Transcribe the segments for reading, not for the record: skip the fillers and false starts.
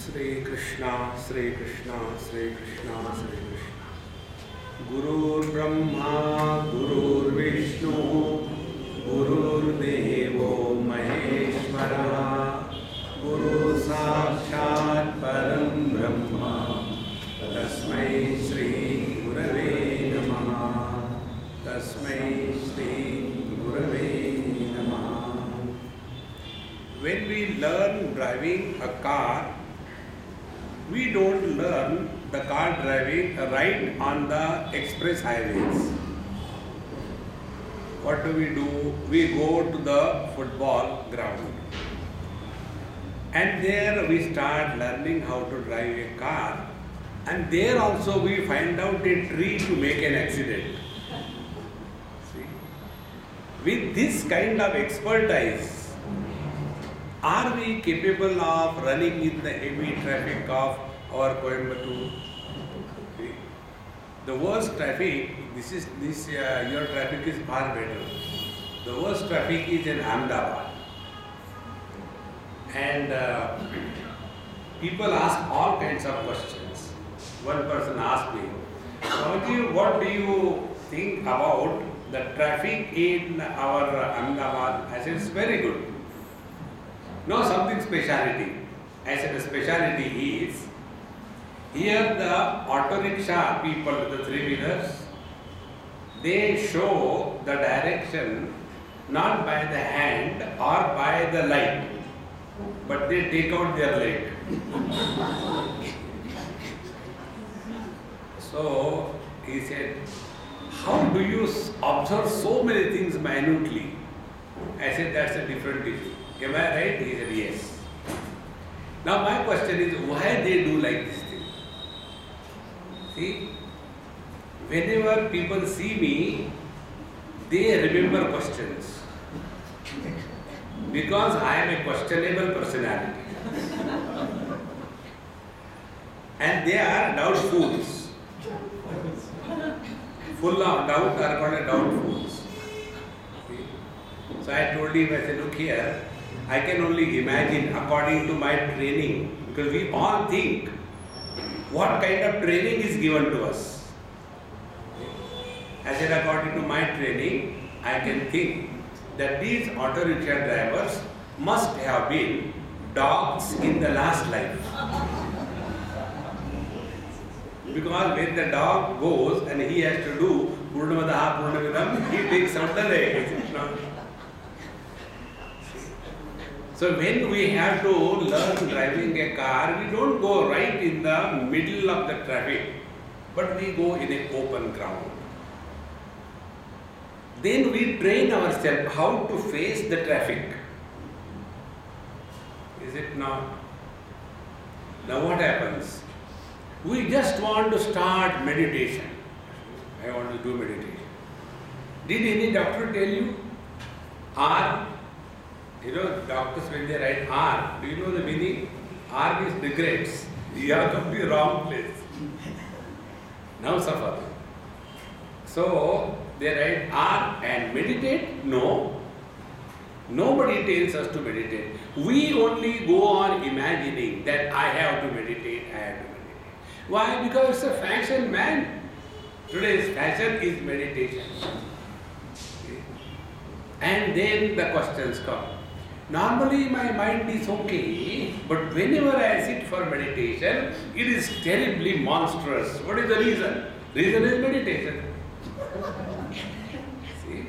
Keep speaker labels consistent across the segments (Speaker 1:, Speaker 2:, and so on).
Speaker 1: Sri Krishna, Sri Krishna, Sri Krishna, Sri Krishna. Gurur Brahma, Gurur Vishnu, Gurur Devo Maheshwara, Guru Sakshat Param Brahma, Tasmai Shri Gurave Namaha, Tasmai Shri Gurave Namaha. When we learn driving a car, we don't learn the car driving right on the express highways. What do? We go to the football ground. And there we start learning how to drive a car. And there also we find out a tree to make an accident. See? With this kind of expertise, are we capable of running in the heavy traffic of our Coimbatore? Okay. The worst traffic, your traffic is far better. The worst traffic is in Ahmedabad. And people ask all kinds of questions. One person asked me, Swami, what do you think about the traffic in our Ahmedabad? I said, it's very good. No, something speciality. I said the speciality is, here the auto rickshaw people with the three-wheelers, they show the direction not by the hand or by the light, but they take out their leg. So he said, how do you observe so many things minutely? I said, that's a different issue. Am I right? He said, yes. Now my question is, why they do like this thing? See, whenever people see me, they remember questions. Because I am a questionable personality. And they are doubtfuls. Full of doubt are called doubtfuls. So I told him, I said, look here, I can only imagine according to my training, because we all think what kind of training is given to us. I said, according to my training, I can think that these auto rickshaw drivers must have been dogs in the last life. Because when the dog goes and he has to do Purnamadaha Purnamidam, he takes out the leg. So when we have to learn driving a car, we don't go right in the middle of the traffic, but we go in an open ground. Then we train ourselves how to face the traffic. Is it not? Now what happens? We just want to start meditation. I want to do meditation. Did any doctor tell you? R? You know, doctors when they write R, do you know the meaning? R means regrets. You have come to the wrong place. Now suffer. So they write R and meditate? No. Nobody tells us to meditate. We only go on imagining that I have to meditate, I have to meditate. Why? Because it's a fashion, man. Today's fashion is meditation. And then the questions come. Normally my mind is okay, but whenever I sit for meditation, it is terribly monstrous. What is the reason? Reason is meditation. See?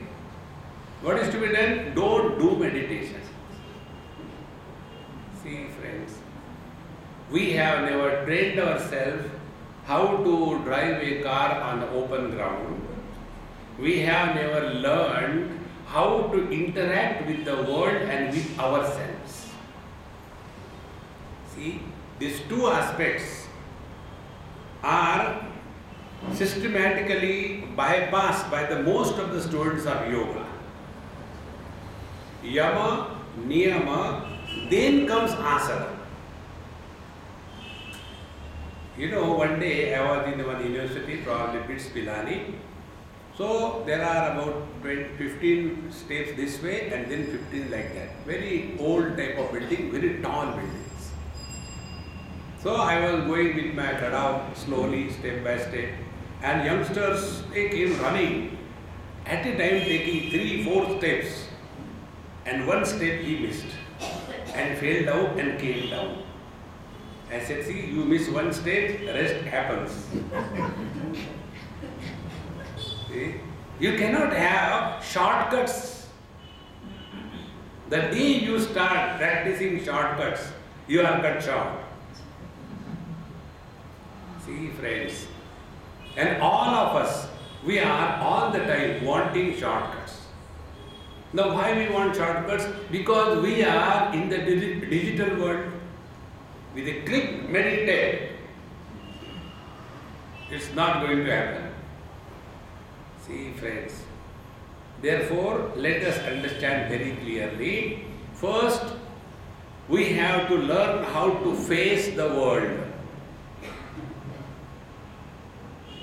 Speaker 1: What is to be done? Don't do meditation. See, friends, we have never trained ourselves how to drive a car on the open ground. We have never learned how to interact with the world and with ourselves. See, these two aspects are systematically bypassed by the most of the students of yoga. Yama, niyama, then comes asana. You know, one day I was in one university, probably BITS Pilani. So there are about 15 steps this way and then 15 like that. Very old type of building, very tall buildings. So I was going with my Kadao slowly, step by step, and youngsters, they came running, at a time taking 3-4 steps, and one step he missed, and fell down and came down. I said, see, you miss one step, rest happens. See? You cannot have shortcuts. The day you start practicing shortcuts, you are cut short. See, friends, and all of us, we are all the time wanting shortcuts. Now, why we want shortcuts? Because we are in the digital world. With a click, meditate. It's not going to happen. See, friends. Therefore, let us understand very clearly. First, we have to learn how to face the world.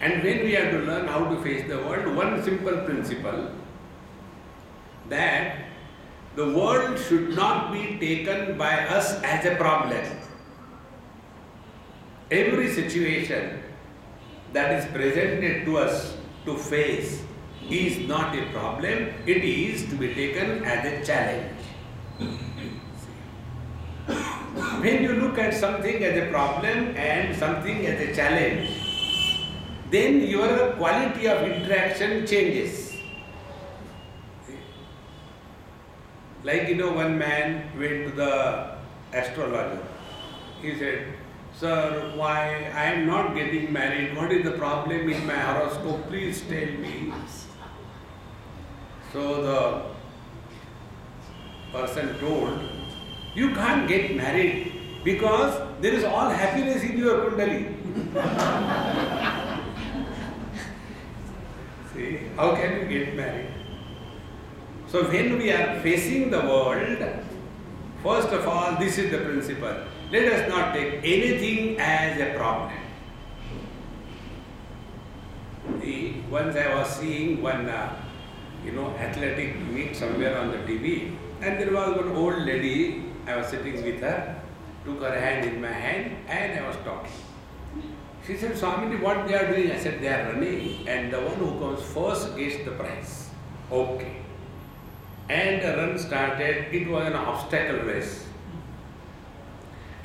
Speaker 1: And when we have to learn how to face the world, one simple principle, that the world should not be taken by us as a problem. Every situation that is presented to us to face is not a problem, it is to be taken as a challenge. When you look at something as a problem and something as a challenge, then your quality of interaction changes. Like, one man went to the astrologer. He said, sir, why I am not getting married? What is the problem in my horoscope? Please tell me. So the person told, you can't get married because there is all happiness in your kundali. See, how can you get married? So when we are facing the world, first of all, this is the principle. Let us not take anything as a problem. See, once I was seeing one, athletic meet somewhere on the TV, and there was one old lady. I was sitting with her, took her hand in my hand, and I was talking. She said, Swami, what they are doing? I said, they are running, and the one who comes first gets the prize. Okay. And the run started. It was an obstacle race.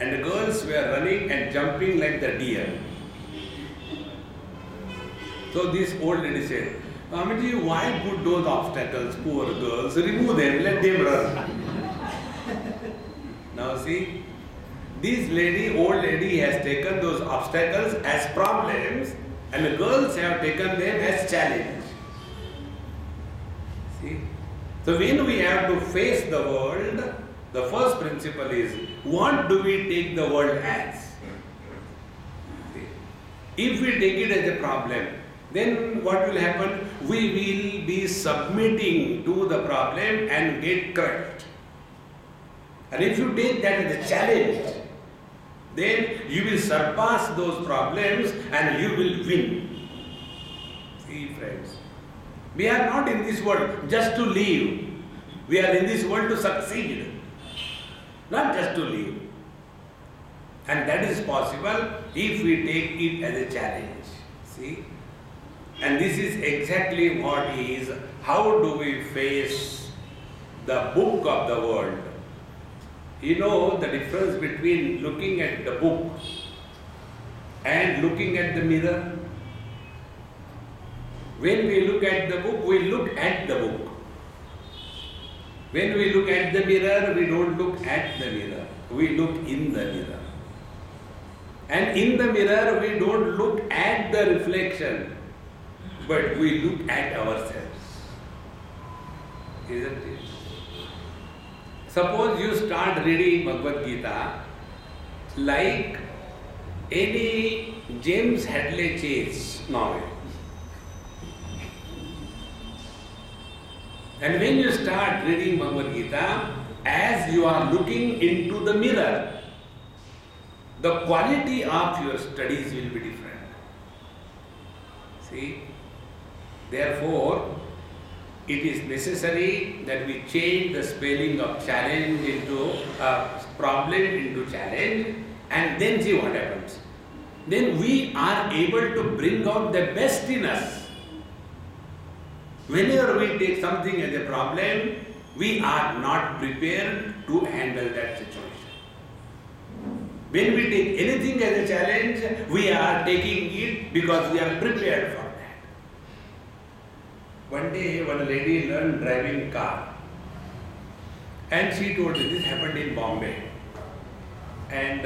Speaker 1: And the girls were running and jumping like the deer. So this old lady said, Swamiji, why put those obstacles, poor girls? Remove them, let them run. Now see, this old lady has taken those obstacles as problems, and the girls have taken them as challenge. See? So when we have to face the world, the first principle is, what do we take the world as? If we take it as a problem, then what will happen? We will be submitting to the problem and get crushed. And if you take that as a challenge, then you will surpass those problems and you will win. See, friends, we are not in this world just to live. We are in this world to succeed, not just to live. And that is possible if we take it as a challenge. See? And this is exactly what is, how do we face the book of the world? You know the difference between looking at the book and looking at the mirror? When we look at the book, we look at the book. When we look at the mirror, we don't look at the mirror. We look in the mirror. And in the mirror, we don't look at the reflection, but we look at ourselves. Isn't it? Suppose you start reading Bhagavad Gita like any James Hadley Chase novel. And when you start reading Bhagavad Gita, as you are looking into the mirror, the quality of your studies will be different. See? Therefore, it is necessary that we change the spelling of challenge into problem into challenge, And then see what happens. Then we are able to bring out the best in us. Whenever we take something as a problem, we are not prepared to handle that situation. When we take anything as a challenge, we are taking it because we are prepared for that. One day, one lady learned driving car. And she told me, this happened in Bombay. And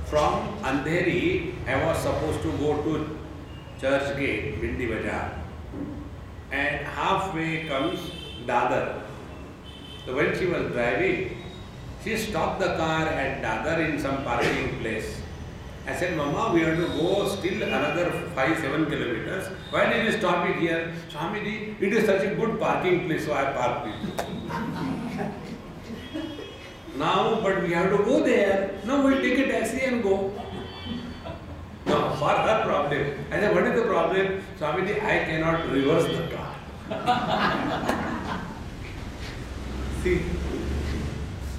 Speaker 1: from Andheri, I was supposed to go to Church Gate, Bindi Bazaar. And halfway comes Dadar. So when she was driving, she stopped the car at Dadar in some parking place. I said, Mama, we have to go still another 5-7 kilometers. Why did you stop it here? Swami, it is such a good parking place, so I parked it. Now, but we have to go there. No, we'll take a taxi and go. No, for her problem. I said, what is the problem? Swami, I cannot reverse the car. See?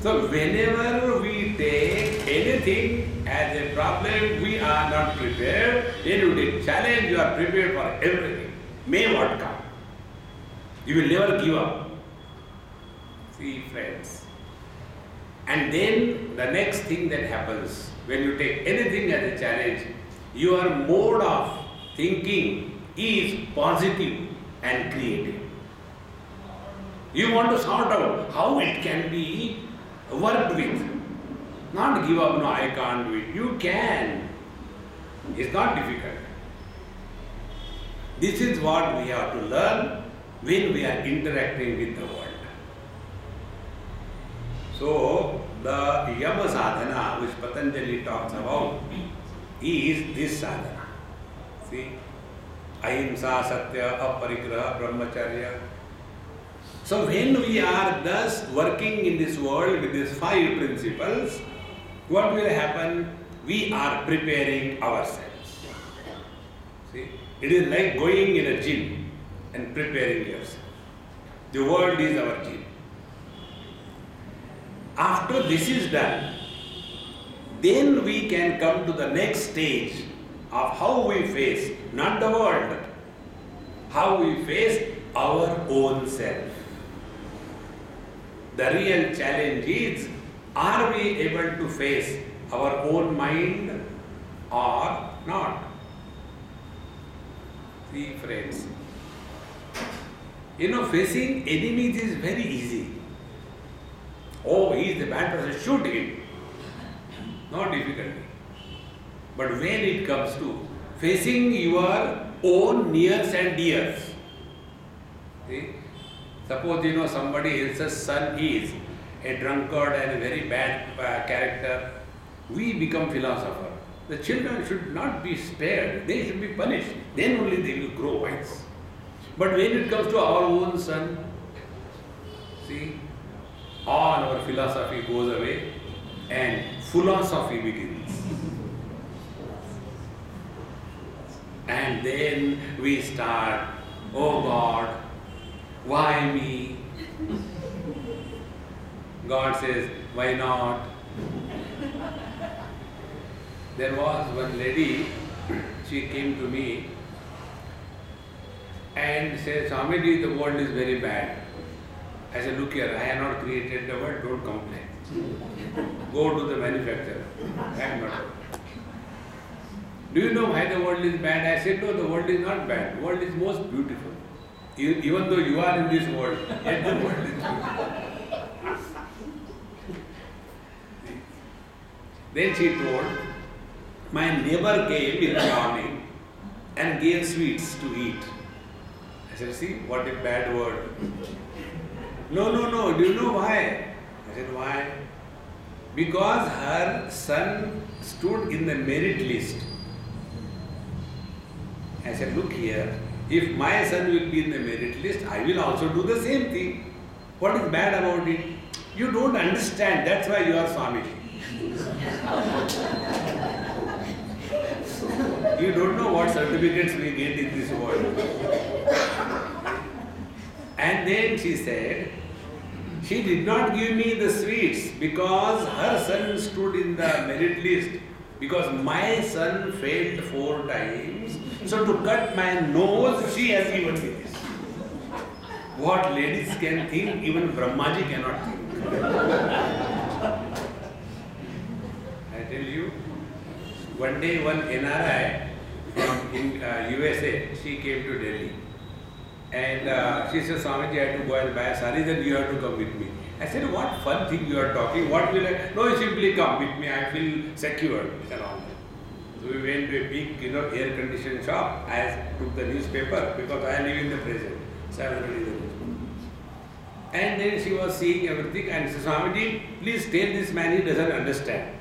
Speaker 1: So, whenever we take anything as a problem, we are not prepared. Then you take challenge, you are prepared for everything. May what come. You will never give up. See, friends. And then the next thing that happens, when you take anything as a challenge, your mode of thinking is positive and creative. You want to sort out how it can be worked with. Not give up, no, I can't do it. You can. It's not difficult. This is what we have to learn when we are interacting with the world. So, the Yama sadhana, which Patanjali talks about, is this sadhana. See? Ahimsa, Satya, Aparigraha, Brahmacharya. So, when we are thus working in this world with these 5 principles, what will happen? We are preparing ourselves. See? It is like going in a gym and preparing yourself. The world is our gym. After this is done, then we can come to the next stage of how we face, not the world, how we face our own self. The real challenge is, are we able to face our own mind or not? See, friends, facing enemies is very easy. Oh, he is the bad person, shoot him. Not difficulty. But when it comes to facing your own nears and dears, see? Suppose somebody else's son is a drunkard and a very bad character, we become philosopher. The children should not be spared, they should be punished. Then only they will grow wise. But when it comes to our own son, see, all our philosophy goes away and philosophy begins. And then we start, oh God, why me? God says, why not? There was one lady, she came to me and said, Swamiji, the world is very bad. I said, look here, I have not created the world, don't complain. Go to the manufacturer. I am not. Do you know why the world is bad? I said, no, the world is not bad. The world is most beautiful. Even though you are in this world, yet the world is beautiful. Then she told, my neighbor came in the morning and gave sweets to eat. I said, see, what a bad word. No, do you know why? I said, why? Because her son stood in the merit list. I said, look here, if my son will be in the merit list, I will also do the same thing. What is bad about it? You don't understand, that's why you are Swamiji. You don't know what certificates we get in this world. And then she said, She did not give me the sweets because her son stood in the merit list. Because my son failed 4 times. So to cut my nose, she has given me this. What ladies can think, even Brahmaji cannot think. I tell you, one day one NRI from USA, she came to Delhi. And she said, Swamiji, I have to go and buy a sari, then you have to come with me. I said, what fun thing you are talking, what will I? No, you simply come with me, I feel secure and all. So we went to a big, air conditioned shop. I took the newspaper because I live in the present. So I was reading the newspaper. And then she was seeing everything and said, Swamiji, please tell this man he doesn't understand.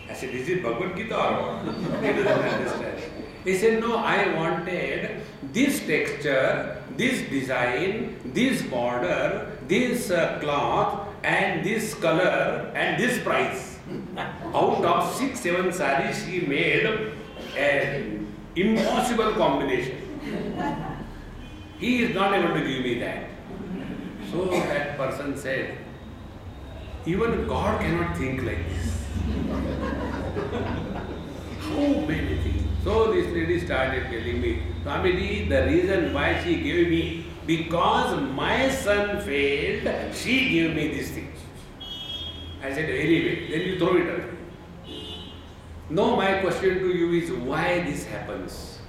Speaker 1: I said, is it Bhagavad Gita or what? He doesn't understand. He said, no, I wanted this texture, this design, this border, this cloth and this color and this price. Out of 6-7 sarees, she made an impossible combination. He is not able to give me that. So that person said, even God cannot think like this. How many things? So this lady started telling me, Swamiji, the reason why she gave me, because my son failed, she gave me this thing. I said, anyway, then you throw it away. No, my question to you is why this happens.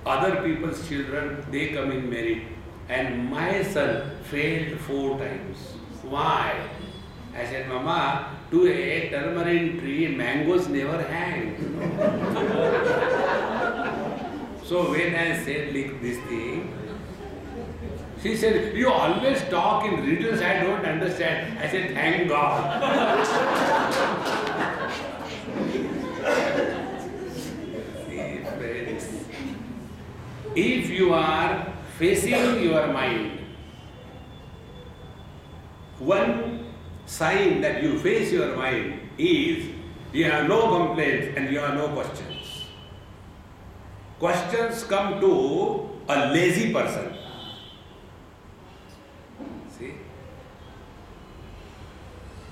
Speaker 1: Other people's children, they come in merit, and my son failed 4 times. Why? I said, Mama, to a tamarind tree, mangoes never hang. So when I said like this thing, she said, you always talk in riddles, I don't understand. I said, thank God. See, friends, if you are facing your mind, one sign that you face your mind is you have no complaints and you have no questions. Questions come to a lazy person. See?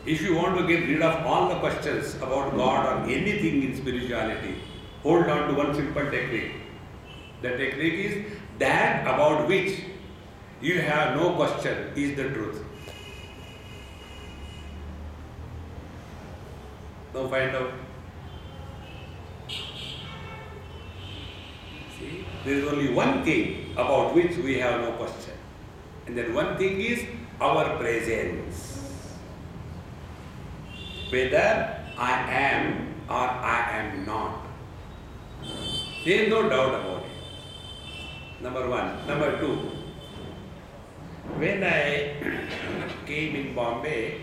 Speaker 1: If you want to get rid of all the questions about God or anything in spirituality, hold on to one simple technique. The technique is that about which you have no question is the truth. Now find out. See, there is only one thing about which we have no question. And that one thing is our presence. Whether I am or I am not. There is no doubt about it. Number one. Number two. When I came in Bombay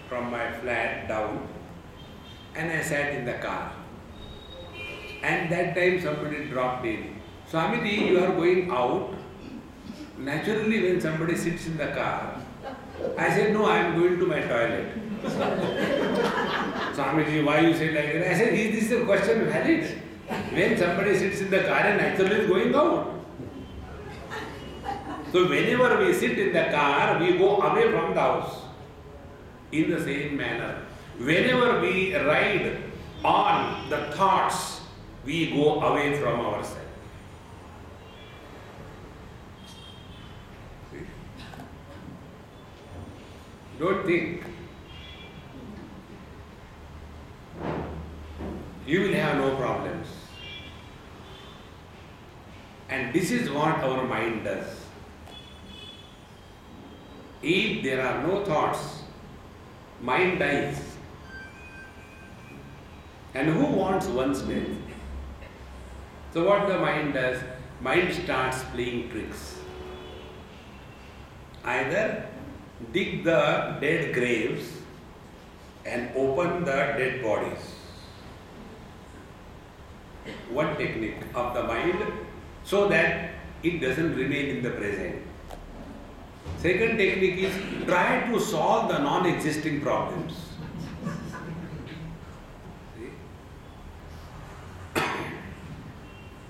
Speaker 1: from my flat down, and I sat in the car. And that time somebody dropped in. Swamiji, you are going out. Naturally, when somebody sits in the car, I said, no, I am going to my toilet. Swamiji, why you say like that? I said, is this a question valid? When somebody sits in the car and naturally is going out. So whenever we sit in the car, we go away from the house. In the same manner. Whenever we ride on the thoughts, we go away from ourselves. See? Don't think. You will have no problems. And this is what our mind does. If there are no thoughts, mind dies. And who wants one's death? So what the mind does? Mind starts playing tricks. Either dig the dead graves and open the dead bodies. One technique of the mind so that it doesn't remain in the present. Second technique is try to solve the non-existing problems.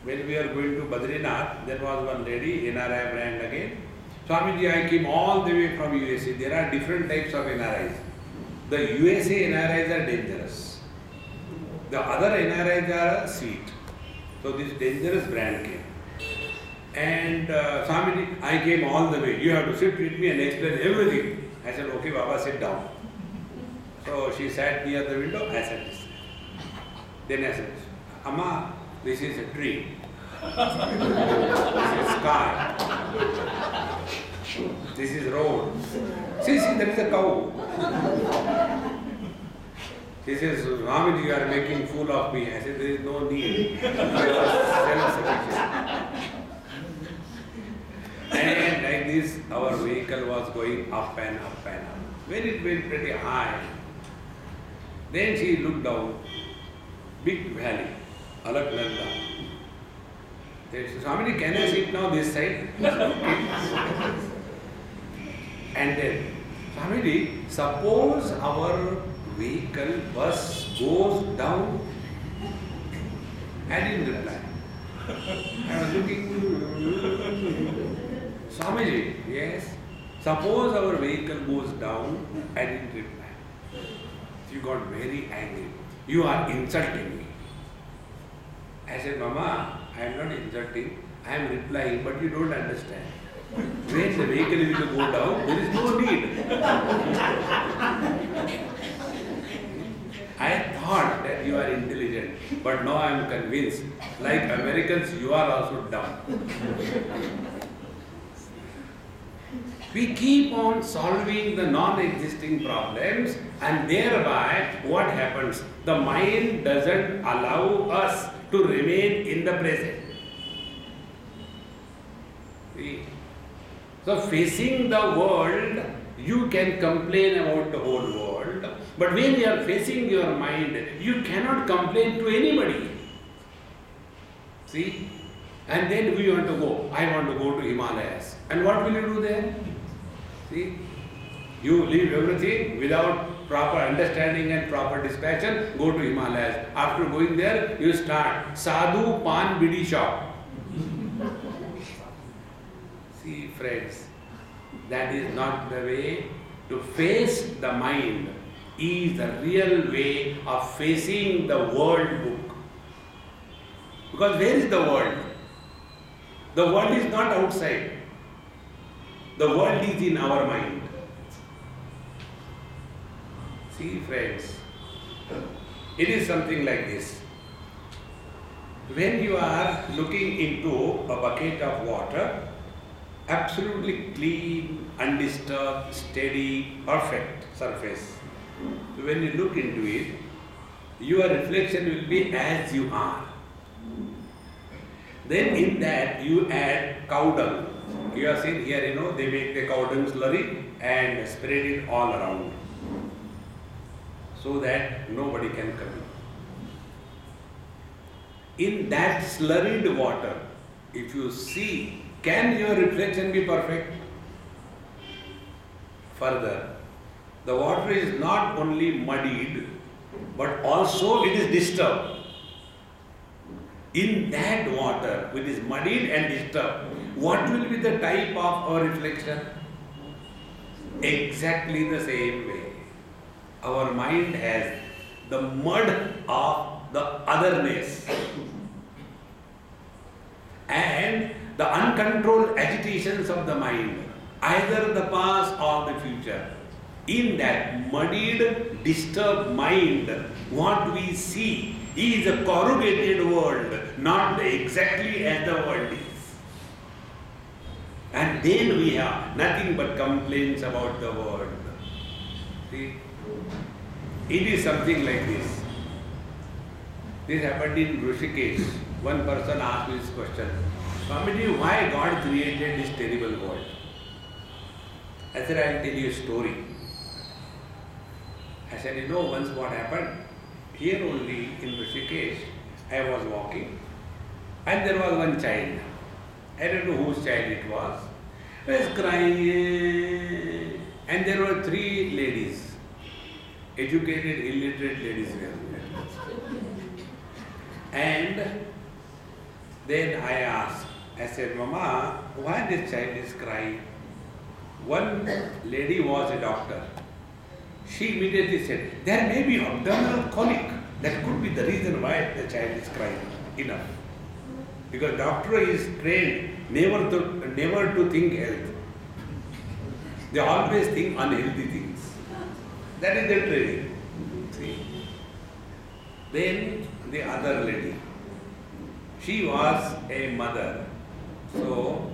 Speaker 1: When we are going to Badrinath, there was one lady, NRI brand again. Swamiji, I came all the way from USA. There are different types of NRIs. The USA NRIs are dangerous. The other NRIs are sweet. So this dangerous brand came. And Swamiji, I came all the way. You have to sit with me and explain everything. I said, okay, Baba, sit down. So she sat near the window. I said, this. Then I said, Amma, this is a tree. This is sky. This is road. See, there is a cow. She says, Swamiji, you are making fool of me. I said, there is no need. You are self-sufficient. And like this, our vehicle was going up and up and up. When it went pretty high, then she looked down, big valley, Alaknanda. They said, Swamiji, can I sit now this side? And then, Swamiji, suppose our vehicle bus goes down. I didn't reply. I was looking. Swamiji, yes. Suppose our vehicle goes down. I didn't reply. She got very angry. You are insulting me. I said, Mama, I am not insulting. I am replying, but you don't understand. When the vehicle will go down, there is no need. I thought that you are intelligent, but now I am convinced. Like Americans, you are also dumb. We keep on solving the non-existing problems, and thereby what happens? The mind doesn't allow us to remain in the present. See? So facing the world, you can complain about the whole world, but when you are facing your mind, you cannot complain to anybody. See? And then we want to go. I want to go to Himalayas. And what will you do there? See? You leave everything without proper understanding and proper dispatch, go to Himalayas. After going there, you start Sadhu Pan Bidi shop. See, friends, that is not the way to face the mind. Is the real way of facing the world book. Because where is the world? The world is not outside. The world is in our mind. See, friends, it is something like this. When you are looking into a bucket of water, absolutely clean, undisturbed, steady, perfect surface. So when you look into it, your reflection will be as you are. Then in that you add cow dung. You have seen here, they make the cow dung slurry and spread it all around, so that nobody can come in. In that slurried water, if you see, can your reflection be perfect? Further, the water is not only muddied, but also it is disturbed. In that water, which is muddied and disturbed, what will be the type of our reflection? Exactly the same way. Our mind has the mud of the otherness and the uncontrolled agitations of the mind, either the past or the future. In that muddied, disturbed mind, what we see is a corrugated world, not exactly as the world is. And then we have nothing but complaints about the world. See? It is something like this. This happened in Rishikesh. One person asked me this question, Swamiji, why God created this terrible world? I said, I will tell you a story. I said, once what happened? Here only in Rishikesh, I was walking and there was one child. I don't know whose child it was. He was crying and there were 3 ladies, educated, illiterate ladies were there. And then I asked, I said, Mama, why this child is crying? One lady was a doctor. She immediately said, there may be abdominal colic. That could be the reason why the child is crying. Enough. Because doctor is trained never to think health. They always think unhealthy things. That is their training. See? Then the other lady. She was a mother. So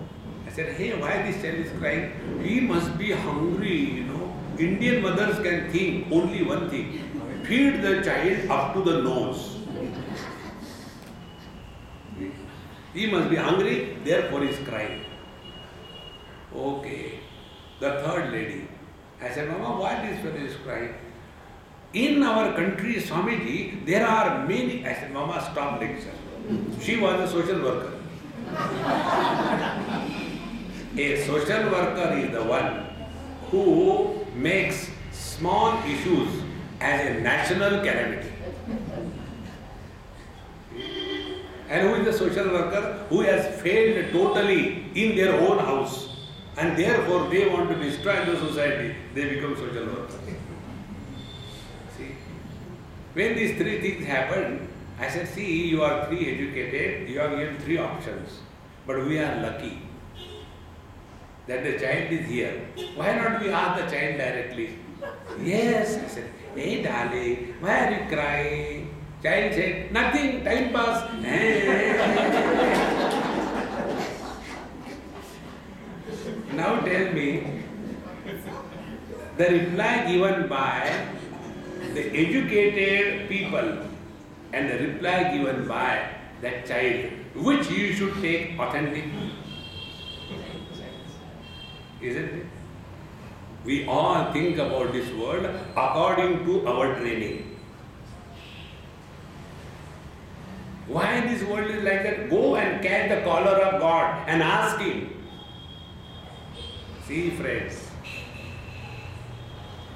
Speaker 1: I said, hey, why this child is crying? He must be hungry, Indian mothers can think only one thing. Feed the child up to the nose. He must be hungry, therefore he is crying. Okay. The third lady. I said, Mama, why this fellow is crying? In our country, Swamiji, there are many. I said, Mama, stop lecture. She was a social worker. A social worker is the one who makes small issues as a national calamity. And who is the social worker who has failed totally in their own house and therefore they want to destroy the society, they become social workers. See, when these three things happen, I said, see, you are three educated, you are given three options, but we are lucky that the child is here. Why not we ask the child directly? Yes, I said, hey darling, why are you crying? Child said, nothing, time pass. Now tell me, the reply given by the educated people and the reply given by that child, which you should take authentic? Isn't it? We all think about this world according to our training. Why this world is like that? Go and catch the collar of God and ask Him. See, friends.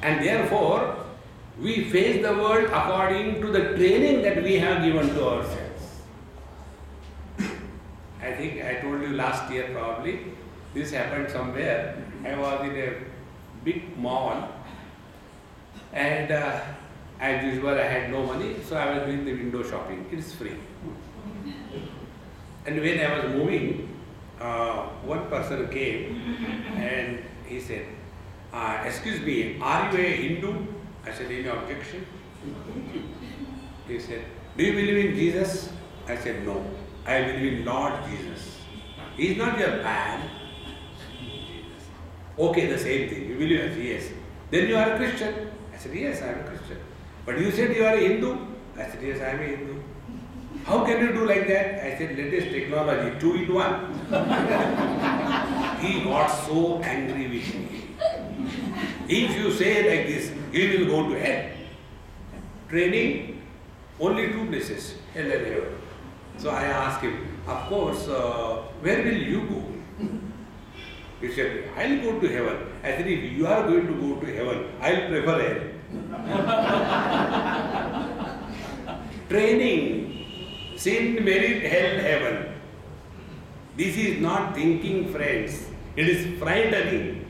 Speaker 1: And therefore, we face the world according to the training that we have given to ourselves. I think I told you last year probably, this happened somewhere. I was in a big mall and as usual I had no money, so I was doing the window shopping. It is free. And when I was moving, one person came and he said, excuse me, are you a Hindu? I said, any objection? He said, do you believe in Jesus? I said, no, I believe in Lord Jesus. He is not your man. Okay, the same thing. You believe in yes. Then you are a Christian. I said, yes, I am a Christian. But you said you are a Hindu? I said, yes, I am a Hindu. How can you do like that? I said, latest technology, 2 in 1. He got so angry with me. If you say like this, he will go to hell. Training, only 2 places, hell and heaven. So I asked him, of course, where will you go? He said, I'll go to heaven. I said, if you are going to go to heaven, I'll prefer hell. Training, sin, merit, hell, heaven. This is not thinking, friends. It is frightening.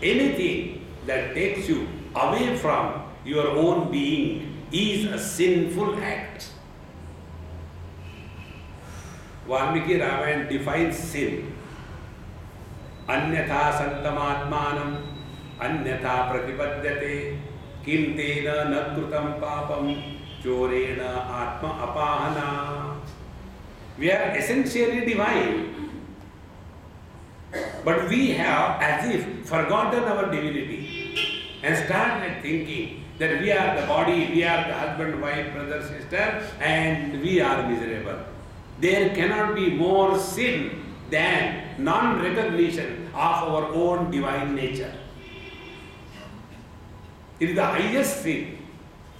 Speaker 1: Anything that takes you away from your own being is a sinful act. Valmiki Ramayana defines sin. Anyatha santamatmanam, anyatha pratipadyate, kim tena nakrutam papam, chorena atma apahana. We are essentially divine. But we have as if forgotten our divinity and started thinking that we are the body, we are the husband, wife, brother, sister, and we are miserable. There cannot be more sin than non-recognition of our own divine nature. It is the highest sin,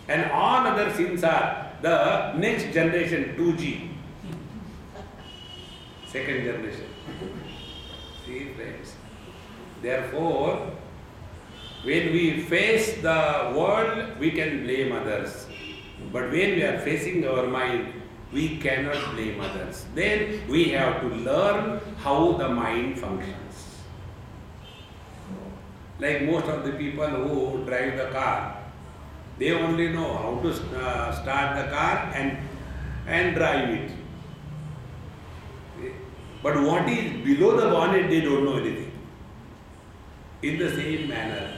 Speaker 1: and all other sins are the next generation 2G, second generation. See, friends. Therefore, when we face the world, we can blame others. But when we are facing our mind, we cannot blame others. Then we have to learn how the mind functions. Like most of the people who drive the car, they only know how to start the car and drive it. But what is below the bonnet, they don't know anything. In the same manner,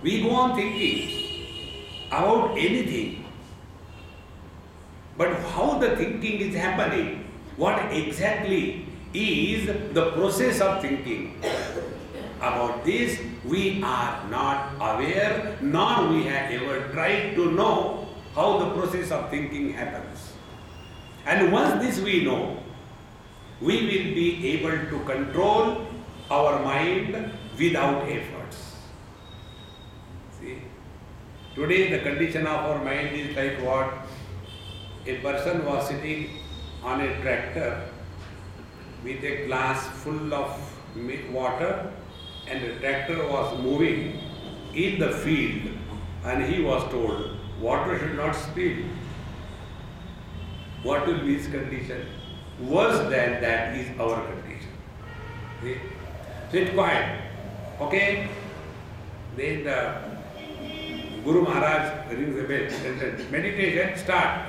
Speaker 1: we go on thinking about anything. But how the thinking is happening, what exactly is the process of thinking, about this we are not aware, nor we have ever tried to know how the process of thinking happens. And once this we know, we will be able to control our mind without efforts. See, today the condition of our mind is like what? A person was sitting on a tractor with a glass full of water, and the tractor was moving in the field, and he was told, water should not spill. What will be his condition? Worse than that is our condition. See? Sit quiet. Okay? Then the Guru Maharaj rings the bell. Meditation start.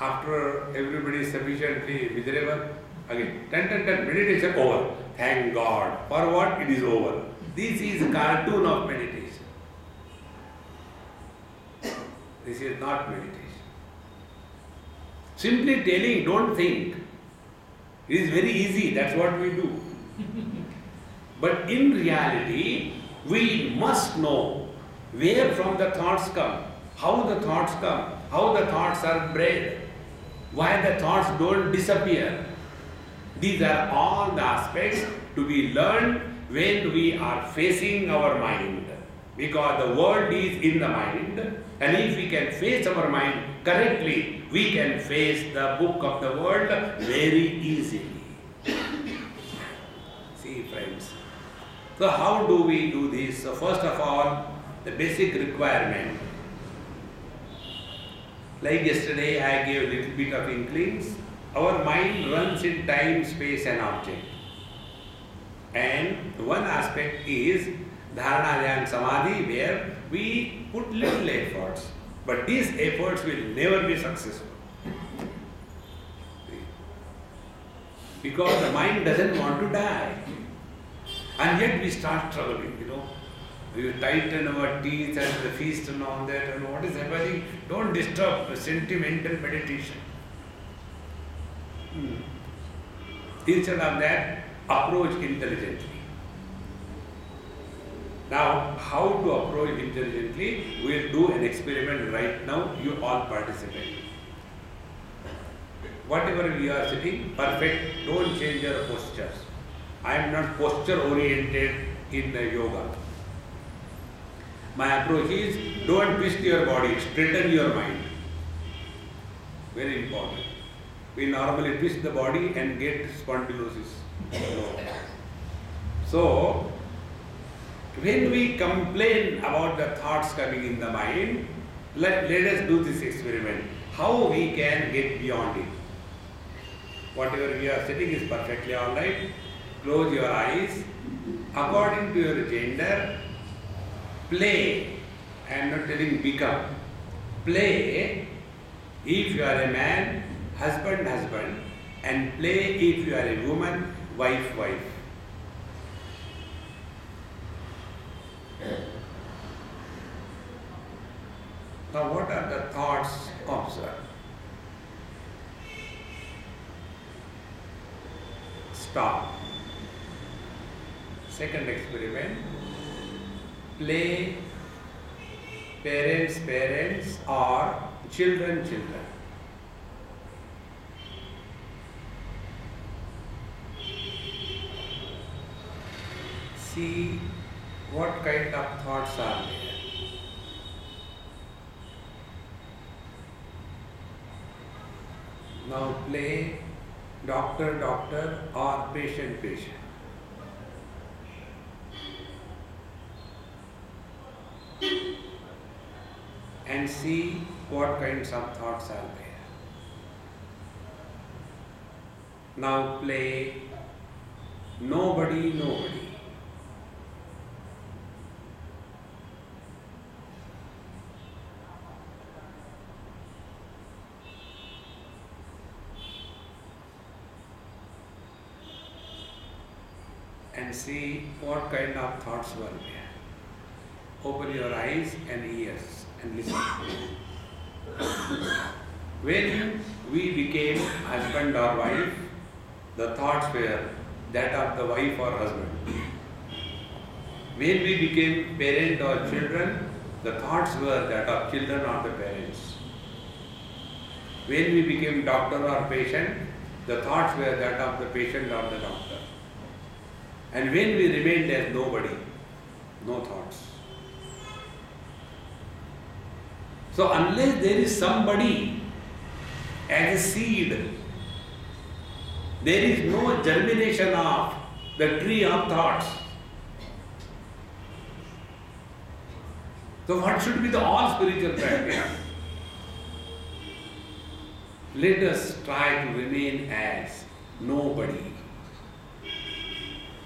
Speaker 1: After everybody is sufficiently miserable, again, meditation over. Thank God. For what? It is over. This is a cartoon of meditation. This is not meditation. Simply telling, don't think. It is very easy, that's what we do. But in reality, we must know where from the thoughts come, how the thoughts come, how the thoughts are bred, why the thoughts don't disappear. These are all the aspects to be learned when we are facing our mind. Because the world is in the mind, and if we can face our mind correctly, we can face the book of the world very easily. See, friends. So how do we do this? So first of all, the basic requirement. Like yesterday I gave a little bit of inklings. Our mind runs in time, space and object. And one aspect is Dharana, Dhyan, Samadhi, where we put little efforts. But these efforts will never be successful. Because the mind doesn't want to die. And yet we start struggling, We tighten our teeth and the feast and all that, and what is happening? Don't disturb the sentimental meditation. Instead of that, approach intelligently. Now, how to approach intelligently? We'll do an experiment right now. You all participate. Whatever we are sitting, perfect. Don't change your postures. I am not posture oriented in the yoga. My approach is, don't twist your body, straighten your mind. Very important. We normally twist the body and get spondylosis. So, when we complain about the thoughts coming in the mind, let us do this experiment. How we can get beyond it. Whatever we are sitting is perfectly alright. Close your eyes. According to your gender, play. I am not telling become. Play if you are a man, husband, husband, and play if you are a woman, wife, wife. Now, what are the thoughts observed? Stop. Second experiment. Play parents, parents, or children, children. See what kind of thoughts are there. Now play doctor, doctor, or patient, patient. And see what kinds of thoughts are there. Nobody, nobody. And see what kind of thoughts were there. Open your eyes and ears and listen. When we became husband or wife, the thoughts were that of the wife or husband. When we became parent or children, the thoughts were that of children or the parents. When we became doctor or patient, the thoughts were that of the patient or the doctor. And when we remained as nobody, no thoughts. So unless there is somebody as a seed, there is no germination of the tree of thoughts. So what should be the all spiritual practice? Let us try to remain as nobody.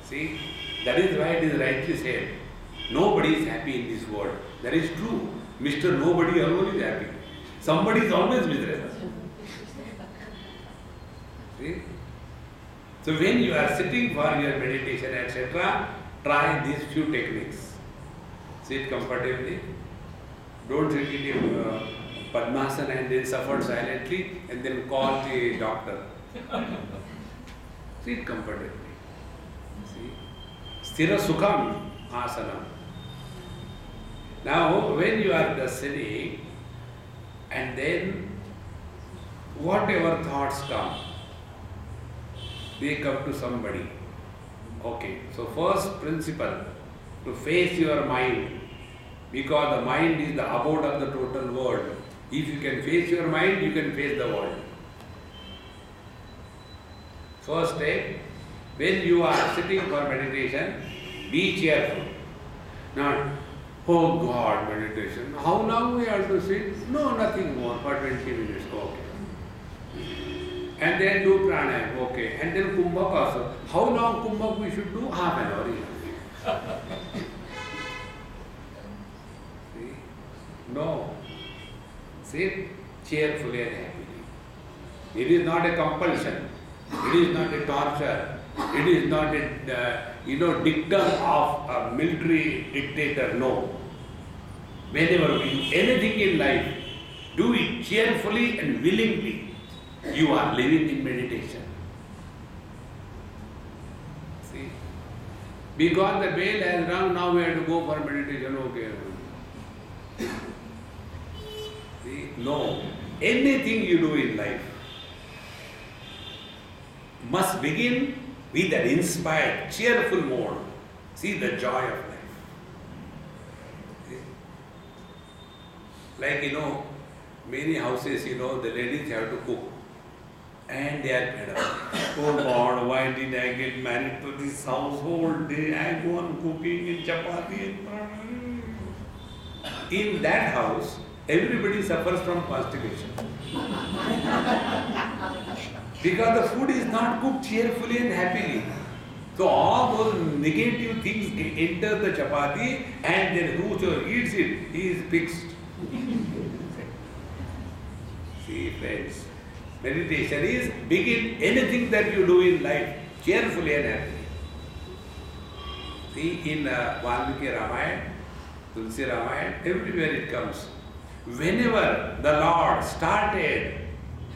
Speaker 1: See, that is why it is rightly said, nobody is happy in this world. That is true. Mr. Nobody alone is happy. Somebody is always miserable. See? So when you are sitting for your meditation, etc., try these few techniques. Sit comfortably. Don't sit in Padmasana and then suffer silently and then call the doctor. Sit comfortably. See? Sthira Sukham Asana. Now, when you are just sitting and then whatever thoughts come, they come to somebody. Okay, so first principle, to face your mind, because the mind is the abode of the total world. If you can face your mind, you can face the world. First step, when you are sitting for meditation, be cheerful. Now, oh God, meditation. How long we have to sit? No, nothing more, for 20 minutes. Okay. And then do pranayam. Okay. And then kumbhak also. How long kumbhak we should do? Half an hour. See? No. Sit cheerfully and happily. It is not a compulsion. It is not a torture. It is not a dictum of a military dictator. No. Whenever we do anything in life, do it cheerfully and willingly. You are living in meditation. See? Because the bell has rung, now we have to go for meditation. Okay. See? No. Anything you do in life must begin with an inspired, cheerful mode. See the joy of life. See? Like, many houses, the ladies have to cook. And they are fed up. Oh God, why did I get married to this household? I go on cooking in chapati. In that house, everybody suffers from constipation. Because the food is not cooked cheerfully and happily. So all those negative things enter the chapati, and then whosoever eats it, he is fixed. See, friends, meditation is begin anything that you do in life cheerfully and happily. See, in Valmiki Ramayana, Tulsi Ramayana, everywhere it comes. Whenever the Lord started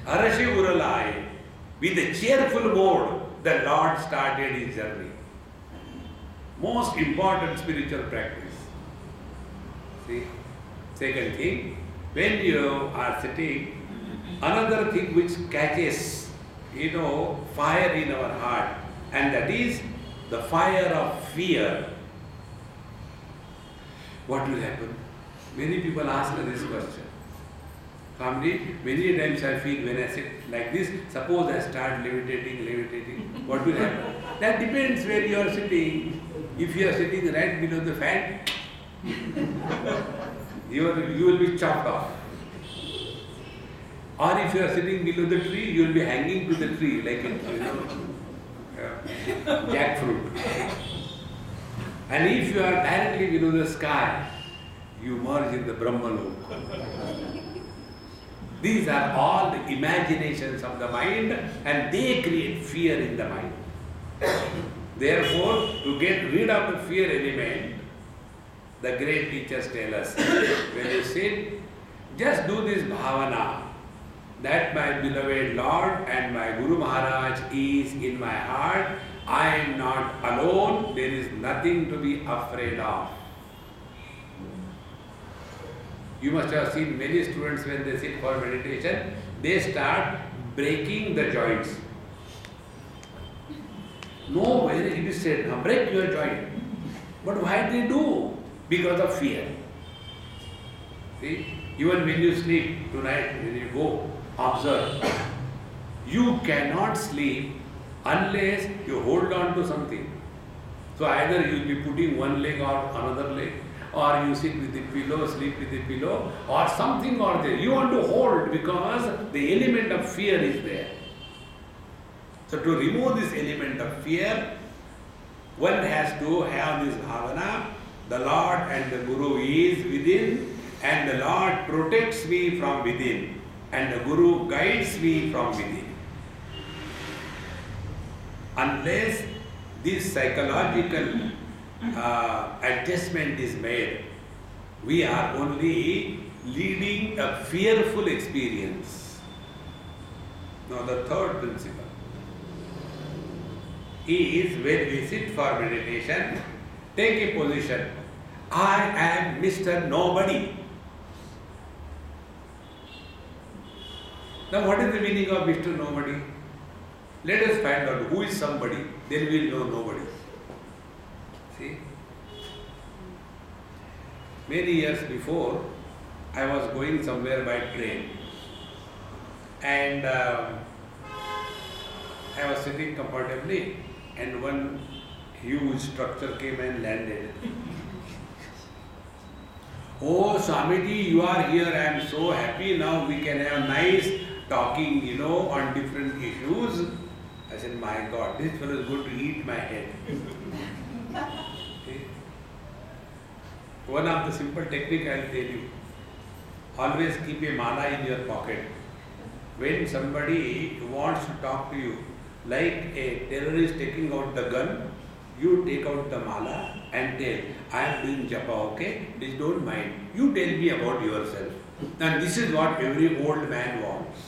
Speaker 1: Arashi Uralai, with a cheerful mode, the Lord started his journey. Most important spiritual practice. See? Second thing, when you are sitting, another thing which catches, fire in our heart, and that is the fire of fear. What will happen? Many people ask this question. Family, many times I feel when I sit like this, suppose I start levitating, what will happen? That depends where you are sitting. If you are sitting right below the fan, you will be chopped off. Or if you are sitting below the tree, you will be hanging to the tree like jackfruit. And if you are directly below the sky, you merge in the Brahmalok. These are all the imaginations of the mind, and they create fear in the mind. Therefore, to get rid of the fear element, the great teachers tell us, when you sit, just do this bhavana, that my beloved Lord and my Guru Maharaj is in my heart. I am not alone. There is nothing to be afraid of. You must have seen many students when they sit for meditation, they start breaking the joints. Nowhere it is said, break your joint. But why they do? Because of fear. See? Even when you sleep tonight, when you go, observe. You cannot sleep unless you hold on to something. So either you will be putting one leg or another leg, or you sit with the pillow, sleep with the pillow, or something or there. You want to hold because the element of fear is there. So to remove this element of fear, one has to have this bhavana. The Lord and the Guru is within, and the Lord protects me from within, and the Guru guides me from within. Unless this psychological adjustment is made, we are only leading a fearful experience. Now the third principle is when we sit for meditation, take a position. I am Mr. Nobody. Now what is the meaning of Mr. Nobody? Let us find out who is somebody, then we will know nobody. See? Many years before, I was going somewhere by train, and I was sitting comfortably, and one huge structure came and landed. Oh, Swamiji, you are here, I am so happy, now we can have nice talking, on different issues. I said, my God, this fellow is going to eat my head. Okay. One of the simple technique I will tell you. Always keep a mala in your pocket. When somebody wants to talk to you, like a terrorist taking out the gun, you take out the mala and tell, I am doing japa, okay? Please don't mind. You tell me about yourself. And this is what every old man wants.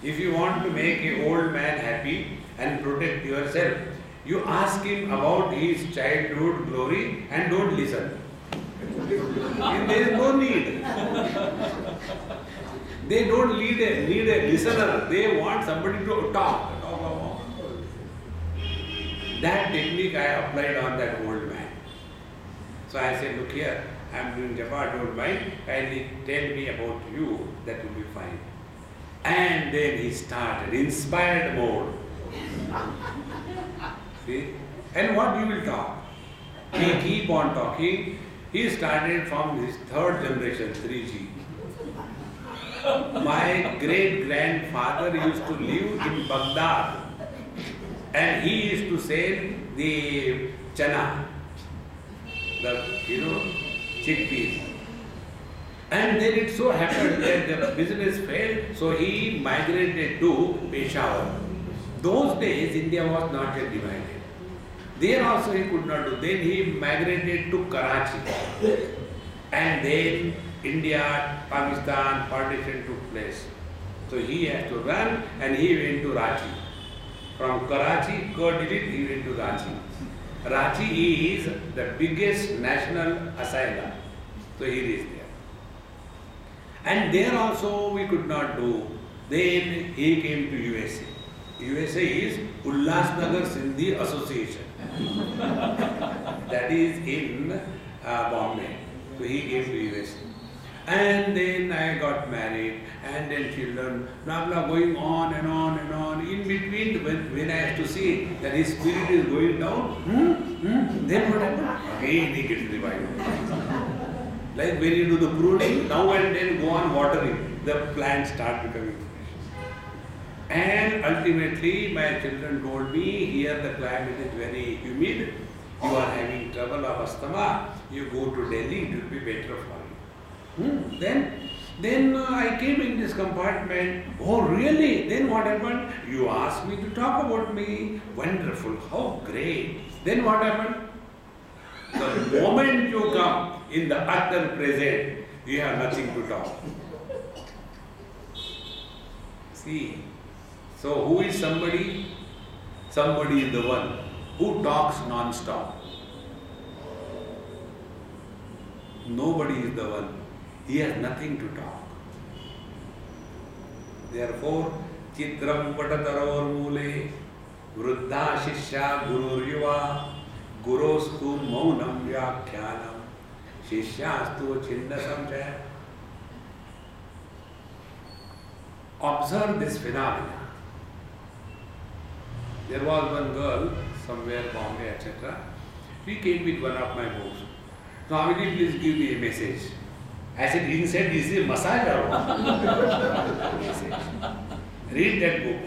Speaker 1: If you want to make an old man happy and protect yourself, you ask him about his childhood glory and don't listen. There is no need. They don't need a listener. They want somebody to talk. That technique I applied on that old man. So I said, look here, I am doing japa, don't mind. Kindly tell me about you, that will be fine. And then he started, inspired mode. See? And what you will talk? He keep on talking. He started from his third generation, 3G. My great-grandfather used to live in Baghdad. And he used to sell the chana, chickpeas. And then it so happened that the business failed, so he migrated to Peshawar. Those days, India was not yet divided. There also he could not do. Then he migrated to Karachi. And then India, Pakistan partition took place. So he had to run and he went to Ranchi. From Karachi, he went to Ranchi. Ranchi is the biggest national asylum. So he reached there. And there also we could not do. Then he came to USA. USA is Ulhasnagar Sindhi Association. That is in Bombay. So he came to USA. And then I got married, and then children, blah blah, going on and on and on. In between, when I have to see that his spirit is going down, then what happened? Again he gets revived. Like when you do the pruning, now and then go on watering, the plants start becoming fresh. And ultimately, my children told me, here the climate is very humid, you are having trouble of asthma, you go to Delhi, it will be better for you. Then I came in this compartment. Oh, really? Then what happened? You asked me to talk about me. Wonderful. How great. Then what happened? The moment you come in the utter present, you have nothing to talk. See? So who is somebody? Somebody is the one who talks non-stop. Nobody is the one. He has nothing to talk. Therefore, Chitram Patataror Mule, Vruddha Shishya Guru Yuva, Gurostu Maunam Vyakhyanam, Shishyastu Chinda Samjaya. Observe this phenomena. There was one girl, somewhere Bombay, etc. She came with one of my books. Swamiji, please give me a message. I said, inside is a massage or what? Message. Read that book.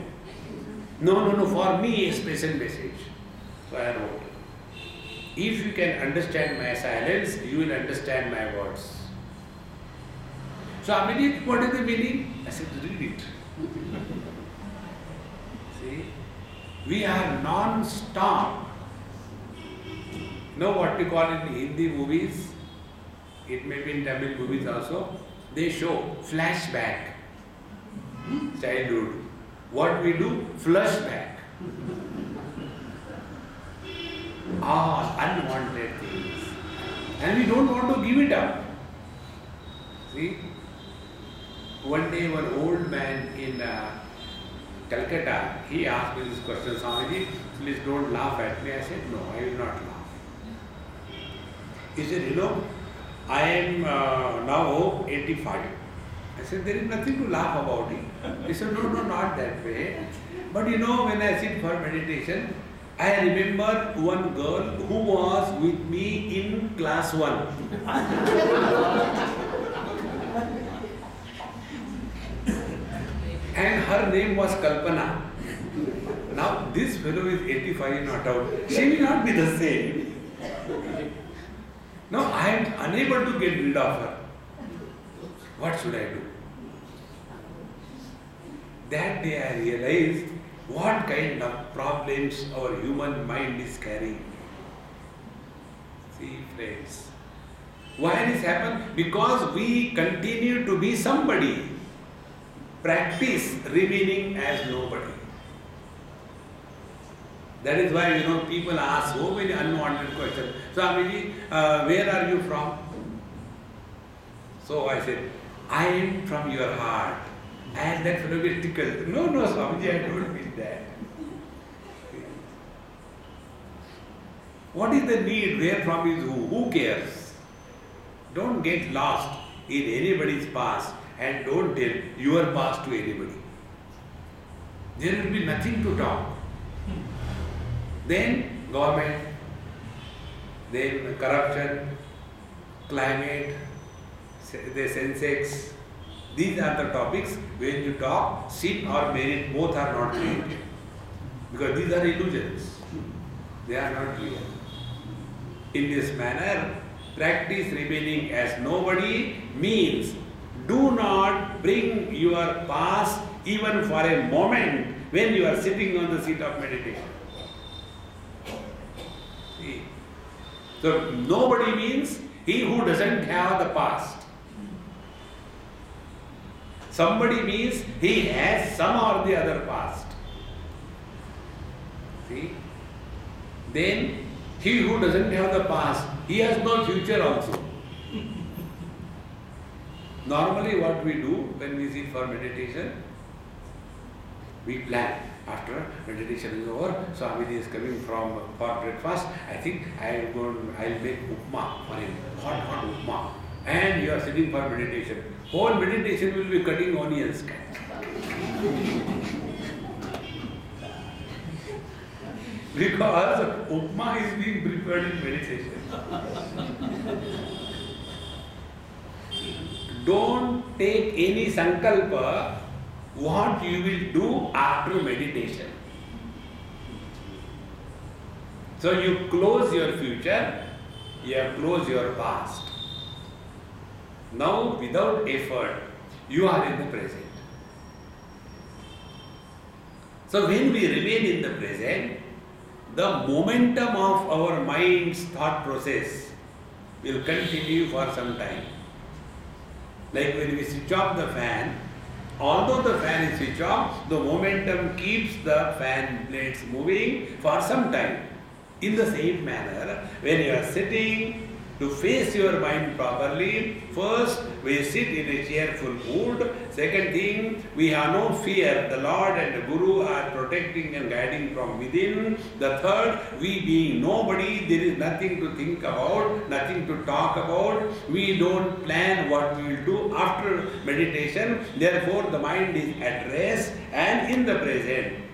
Speaker 1: No, for me a special message. So I wrote. If you can understand my silence, you will understand my words. So Swamiji, what is the meaning? I said, read it. See? We are non-stop. Know what we call in Hindi movies? It may be in Tamil movies also. They show flashback. Childhood. What we do? Flashback. All unwanted things. And we don't want to give it up. See? One day one old man in Calcutta, he asked me this question, Swamiji, please don't laugh at me. I said, no, I will not laugh. He said, I am now 85. I said, there is nothing to laugh about it. He said, no, not that way. But when I sit for meditation, I remember one girl who was with me in class 1. And her name was Kalpana. Now this fellow is 85, not out. She will not be the same. No, I am unable to get rid of her. What should I do? That day I realized what kind of problems our human mind is carrying. See, friends, why this happened? Because we continue to be somebody. Practice remaining as nobody. That is why, people ask so many unwanted questions. Swamiji, where are you from? So I said, I am from your heart. And that fellow will tickle. No, Swamiji, I don't mean that. What is the need? Where from is who? Who cares? Don't get lost in anybody's past and don't tell your past to anybody. There will be nothing to talk. Then government, then corruption, climate, the Sensex. These are the topics when you talk, sin or merit, both are not created. Because these are illusions. They are not real. In this manner, practice remaining as nobody means do not bring your past even for a moment when you are sitting on the seat of meditation. See? So nobody means he who doesn't have the past. Somebody means he has some or the other past. See? Then he who doesn't have the past, he has no future also. Normally what we do when we sit for meditation, we plan. After meditation is over, Swamiji is coming for breakfast. I think I'll make upma for him, hot upma. And you are sitting for meditation. Whole meditation will be cutting onions. Because upma is being prepared in meditation. Don't take any sankalpa what you will do after meditation. So you close your future, you have closed your past. Now, without effort, you are in the present. So when we remain in the present, the momentum of our mind's thought process will continue for some time. Like when we switch off the fan, although the fan is switched off, the momentum keeps the fan blades moving for some time. In the same manner, when you are sitting to face your mind properly, first we sit in a cheerful mood. Second thing, we have no fear. The Lord and the Guru are protecting and guiding from within. The third, we being nobody, there is nothing to think about, nothing to talk about. We don't plan what we will do after meditation. Therefore, the mind is at rest and in the present.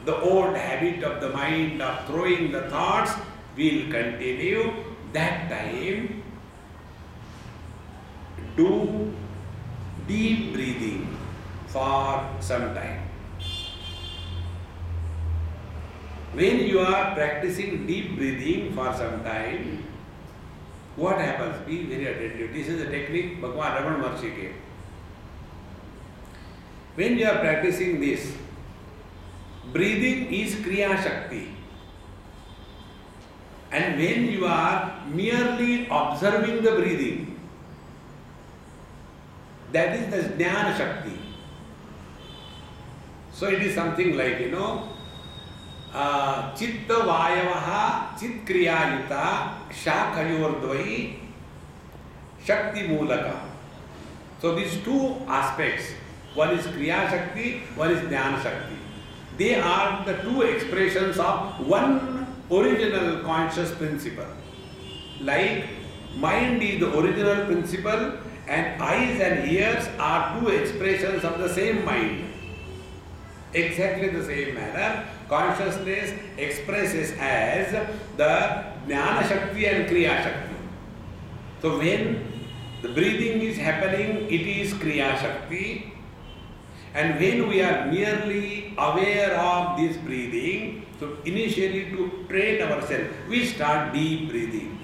Speaker 1: The old habit of the mind of throwing the thoughts will continue. That time, do deep breathing for some time. When you are practicing deep breathing for some time, what happens? Be very attentive. This is a technique Bhagwan Raman Maharshi gave. When you are practicing this, breathing is Kriya Shakti. And when you are merely observing the breathing, that is the Jnana Shakti. So it is something like, Chitta Vayavaha Chit Kriya Yuta Shakayordvai Shakti Mulaka. So these two aspects, one is Kriya Shakti, one is Jnana Shakti. They are the two expressions of one original conscious principle. Like mind is the original principle and eyes and ears are two expressions of the same mind. Exactly the same manner, consciousness expresses as the Jnana Shakti and Kriya Shakti. So when the breathing is happening, it is Kriya Shakti. And when we are merely aware of this breathing, so initially to train ourselves, we start deep breathing.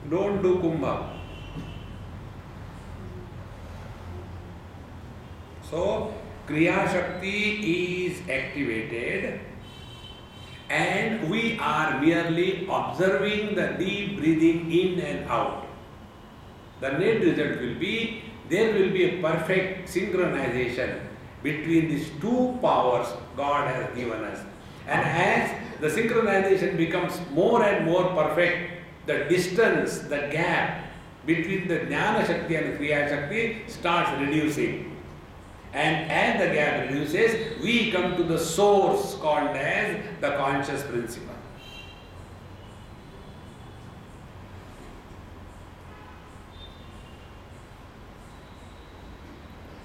Speaker 1: Don't do Kumbha. So, Kriya Shakti is activated and we are merely observing the deep breathing in and out. The net result will be, there will be a perfect synchronization between these two powers God has given us. And as the synchronization becomes more and more perfect, the distance, the gap between the Jnana Shakti and Kriya Shakti starts reducing. And as the gap reduces, we come to the source called as the conscious principle.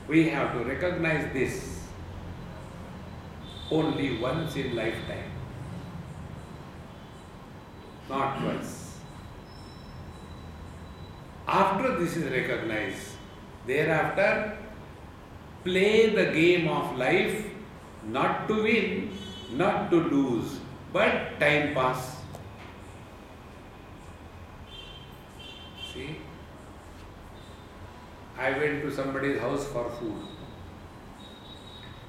Speaker 1: We have to recognize this only once in lifetime, not twice. After this is recognized, thereafter, play the game of life, not to win, not to lose, but time pass. See? I went to somebody's house for food.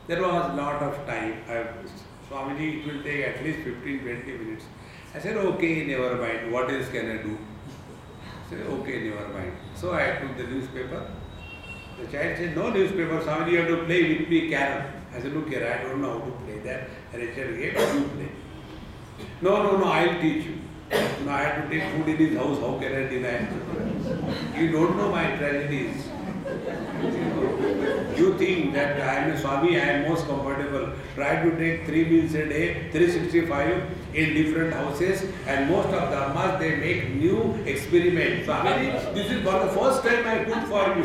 Speaker 1: There was a lot of time. Swamiji, it will take at least 15-20 minutes. I said, okay, never mind. What else can I do? I said, okay, never mind. So I took the newspaper. The child said, no newspaper, Swamiji, you have to play with me carrom. I said, look here, I don't know how to play that. Richard gave, you play. No, I'll teach you. No, I have to take food in his house. How can I deny? You don't know my tragedies. You think that I am a Swami, I am most comfortable. Try to take 3 meals a day, 365 in different houses, and most of the ammas they make new experiments. Swami, this is for the first time I cook for you.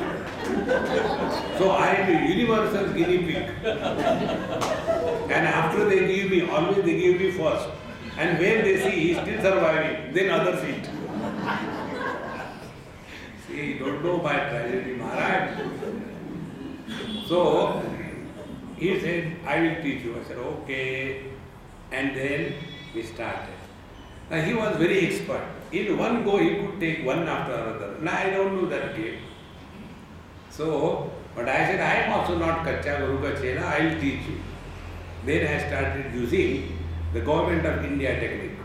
Speaker 1: So I am a universal guinea pig. And after they give me, always they give me first. And when they see he is still surviving, then others eat. See, you don't know my tragedy, Maharaj. So, he said, I will teach you. I said, okay. And then we started. Now, he was very expert. In one go, he could take one after another. Now, I don't know that game. So, but I said, I am also not Kacha Guru Ka Chela, I will teach you. Then I started using the Government of India technique.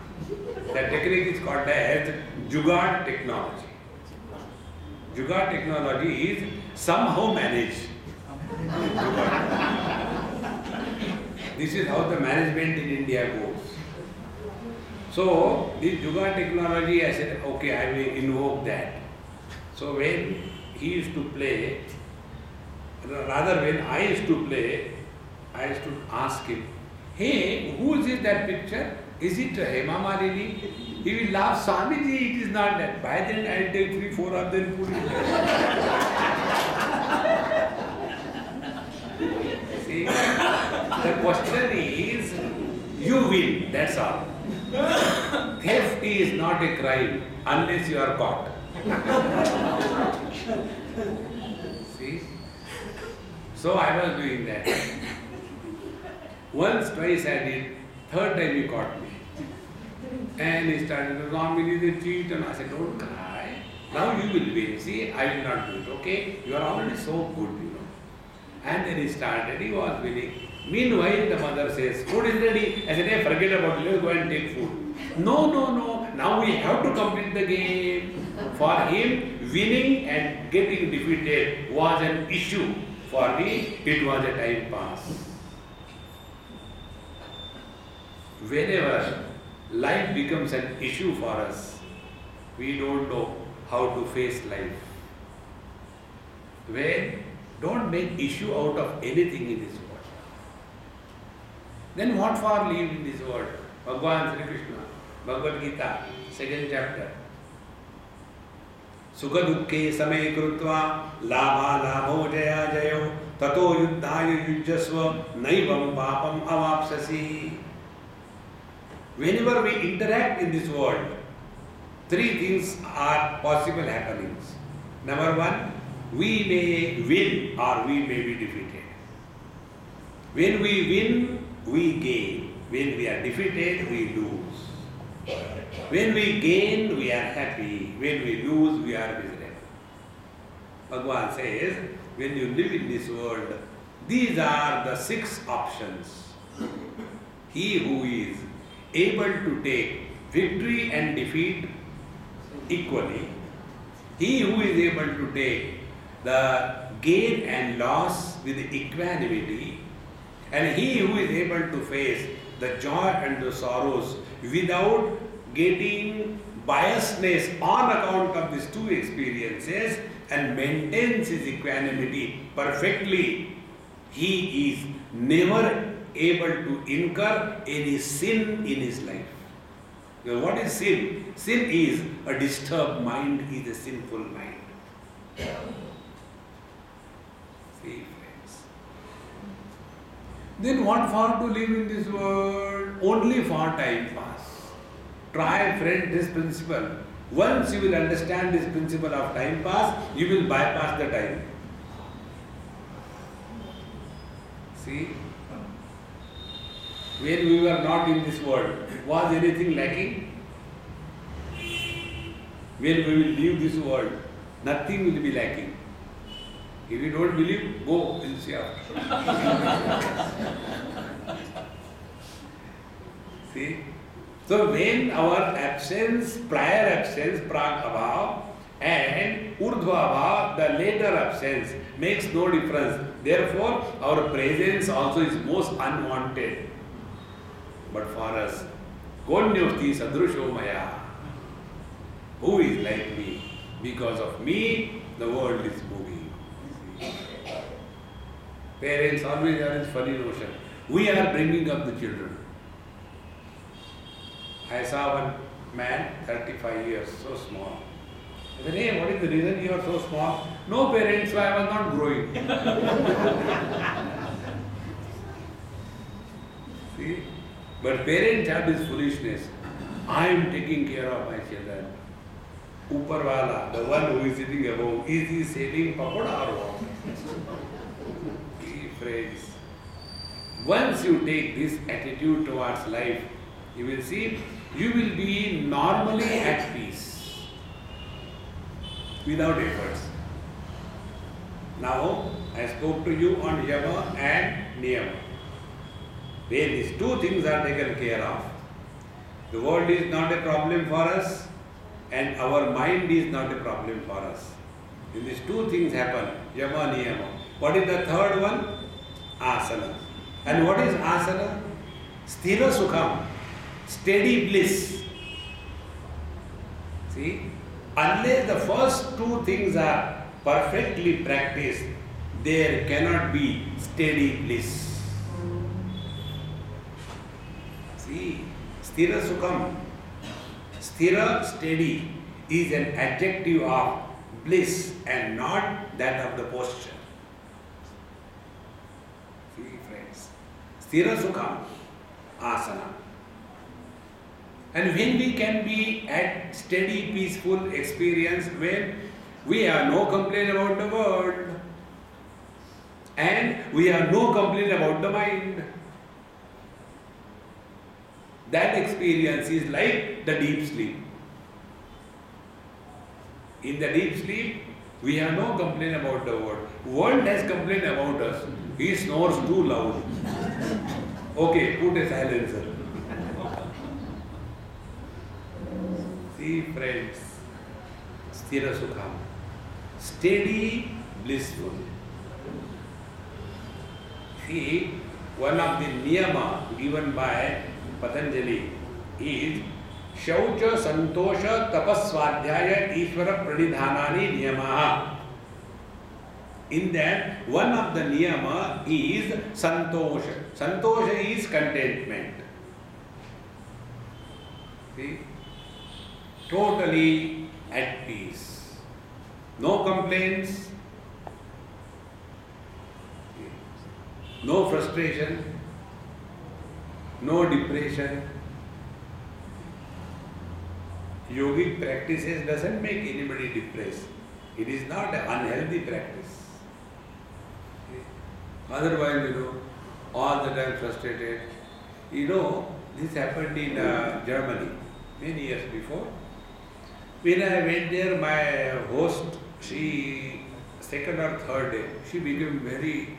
Speaker 1: That technique is called as Jugaad technology. Jugaad technology is somehow managed. This is how the management in India goes. So, this Jugaad technology, I said, okay, I will invoke that. So, when he used to play, rather when I used to play, I used to ask him, hey, who is that picture? Is it Hema Malini? He will laugh, Swamiji, it is not that. By then I will take 3, 4 of them put it there. See, the question is, you win, that's all. Theft is not a crime unless you are caught. See? So I was doing that. Once, twice I did. Third time he caught me. And he started, Swami is a cheat. And I said, don't cry. Now you will win. See, I will not do it. Okay? You are already so good, you know. And then he started. He was winning. Meanwhile, the mother says, food is ready. I said, hey, forget about it. Let's go and take food. No. Now we have to complete the game. For him, winning and getting defeated was an issue. For me, it was a time pass. Whenever life becomes an issue for us, we don't know how to face life. When don't make issue out of anything in this world. Then what for live in this world? Bhagavan Sri Krishna, Bhagavad Gita, 2nd chapter. Sukha dukkhe samay krutva labha labho jaya jayo tato yuddhaya yujjasva naivam papam avapsasi. Whenever we interact in this world, 3 things are possible happenings. Number 1, we may win or we may be defeated. When we win, we gain. When we are defeated, we lose. When we gain, we are happy. When we lose, we are miserable. Bhagavan says, when you live in this world, these are the 6 options. He who is able to take victory and defeat equally, he who is able to take the gain and loss with equanimity, and he who is able to face the joy and the sorrows without getting biasness on account of these 2 experiences and maintains his equanimity perfectly, he is never able to incur any sin in his life. Because what is sin? Sin is a disturbed mind, is a sinful mind. See, friends. Then what for to live in this world? Only for time pass. Try, friend, this principle. Once you will understand this principle of time pass, you will bypass the time. See? When we were not in this world, was anything lacking? When we will leave this world, nothing will be lacking. If you don't believe, go, we'll see after. See? So when our absence, prior absence, prag abhav, and urdhva abhav, the later absence, makes no difference. Therefore, our presence also is most unwanted. But for us, Gonyoti sadrusho maya, who is like me? Because of me, the world is moving. Parents always have this funny notion. We are bringing up the children. I saw one man, 35 years, so small. I said, hey, what is the reason you are so small? No parents, so I was not growing. See? But parents have this foolishness. I am taking care of my children. Upar wala, the one who is sitting above, is he selling pakoda or what? Friends, once you take this attitude towards life, you will see you will be normally at peace without efforts. Now, I spoke to you on Yama and Niyama. Where these two things are taken care of, the world is not a problem for us and our mind is not a problem for us. When these two things happen, Yama, Niyama. What is the third one? Asana. And what is asana? Sthira sukham, steady bliss. See, unless the first two things are perfectly practiced, there cannot be steady bliss. See, sthira sukham, sthira, steady, is an adjective of bliss and not that of the posture. See, friends, sthira sukham, asana. And when we can be at steady, peaceful experience, when we have no complaint about the world and we have no complaint about the mind, that experience is like the deep sleep. In the deep sleep, we have no complaint about the world. World has complaint about us. He snores too loud. Okay, put a silencer. See, friends, sthira sukham, steady, blissful. See, one of the niyama given by Patanjali is Shaucha Santosha Tapaswadhyaya Ishvara Pranidhanani Niyamaha. In that, one of the niyama is Santosha. Santosha is contentment. See? Totally at peace. No complaints. No frustration. No depression. Yogic practices doesn't make anybody depressed. It is not an unhealthy practice. Otherwise, all the time frustrated. This happened in Germany many years before. When I went there, my host, she, second or third day, she became very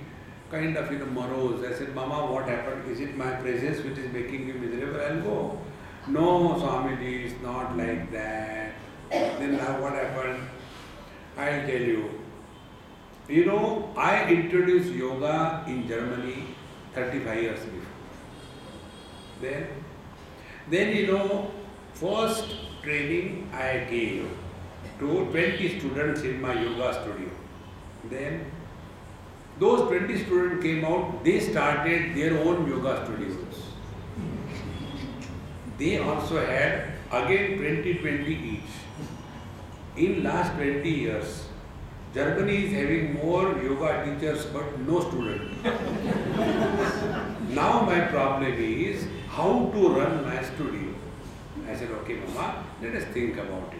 Speaker 1: kind of morose. I said, Mama, what happened? Is it my presence which is making you miserable? I'll go. No, Swamiji, it's not like that. Then now what happened? I'll tell you. I introduced yoga in Germany 35 years before. Then first training I gave to 20 students in my yoga studio. Then those 20 students came out, they started their own yoga studios. They also had again 20 each. In last 20 years, Germany is having more yoga teachers but no students. Now my problem is how to run my studio. I said, okay, Mama, let us think about it.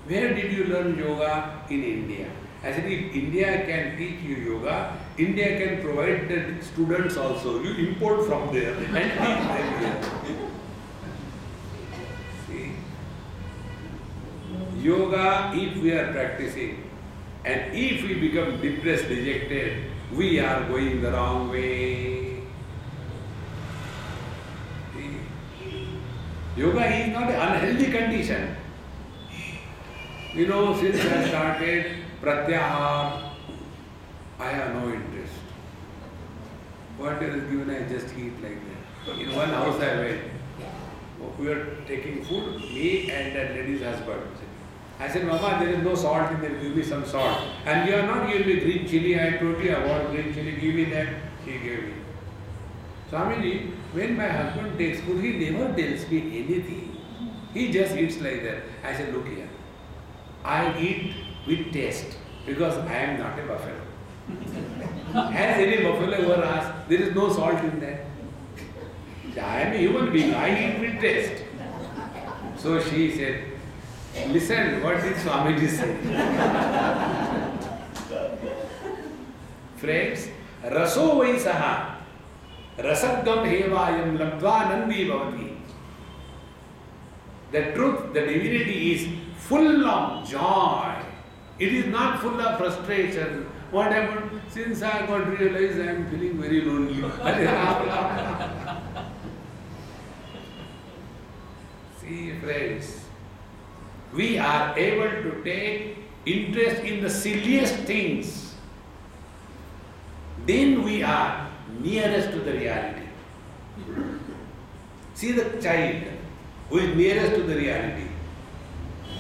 Speaker 1: Where did you learn yoga? In India. I said, if India can teach you yoga, India can provide the students also. You import from there and teach them here. See, yoga, if we are practicing, and if we become depressed, dejected, we are going the wrong way. See? Yoga is not an unhealthy condition. Since I started Pratyahar, I have no interest. Whatever is given, I just eat like that. In one house I went. We were taking food, me and that lady's husband. I said, Mama, there is no salt in there, give me some salt. And you are not giving me green chili. I told you I want green chili, give me that. She gave me. Swamiji, when my husband takes food, he never tells me anything. He just eats like that. I said, look here, I eat with taste because I am not a buffalo. Has any buffalo ever asked, there is no salt in that? I am a human being, I eat with taste. So she said, Listen, what did Swamiji say? Friends, raso vaisaha rasagam hevayam labdva nandi bhavati. The truth, the divinity is full of joy. It is not full of frustration. What happened? Since I got realized, I am feeling very lonely. See, friends, we are able to take interest in the silliest things. Then we are nearest to the reality. See the child who is nearest to the reality.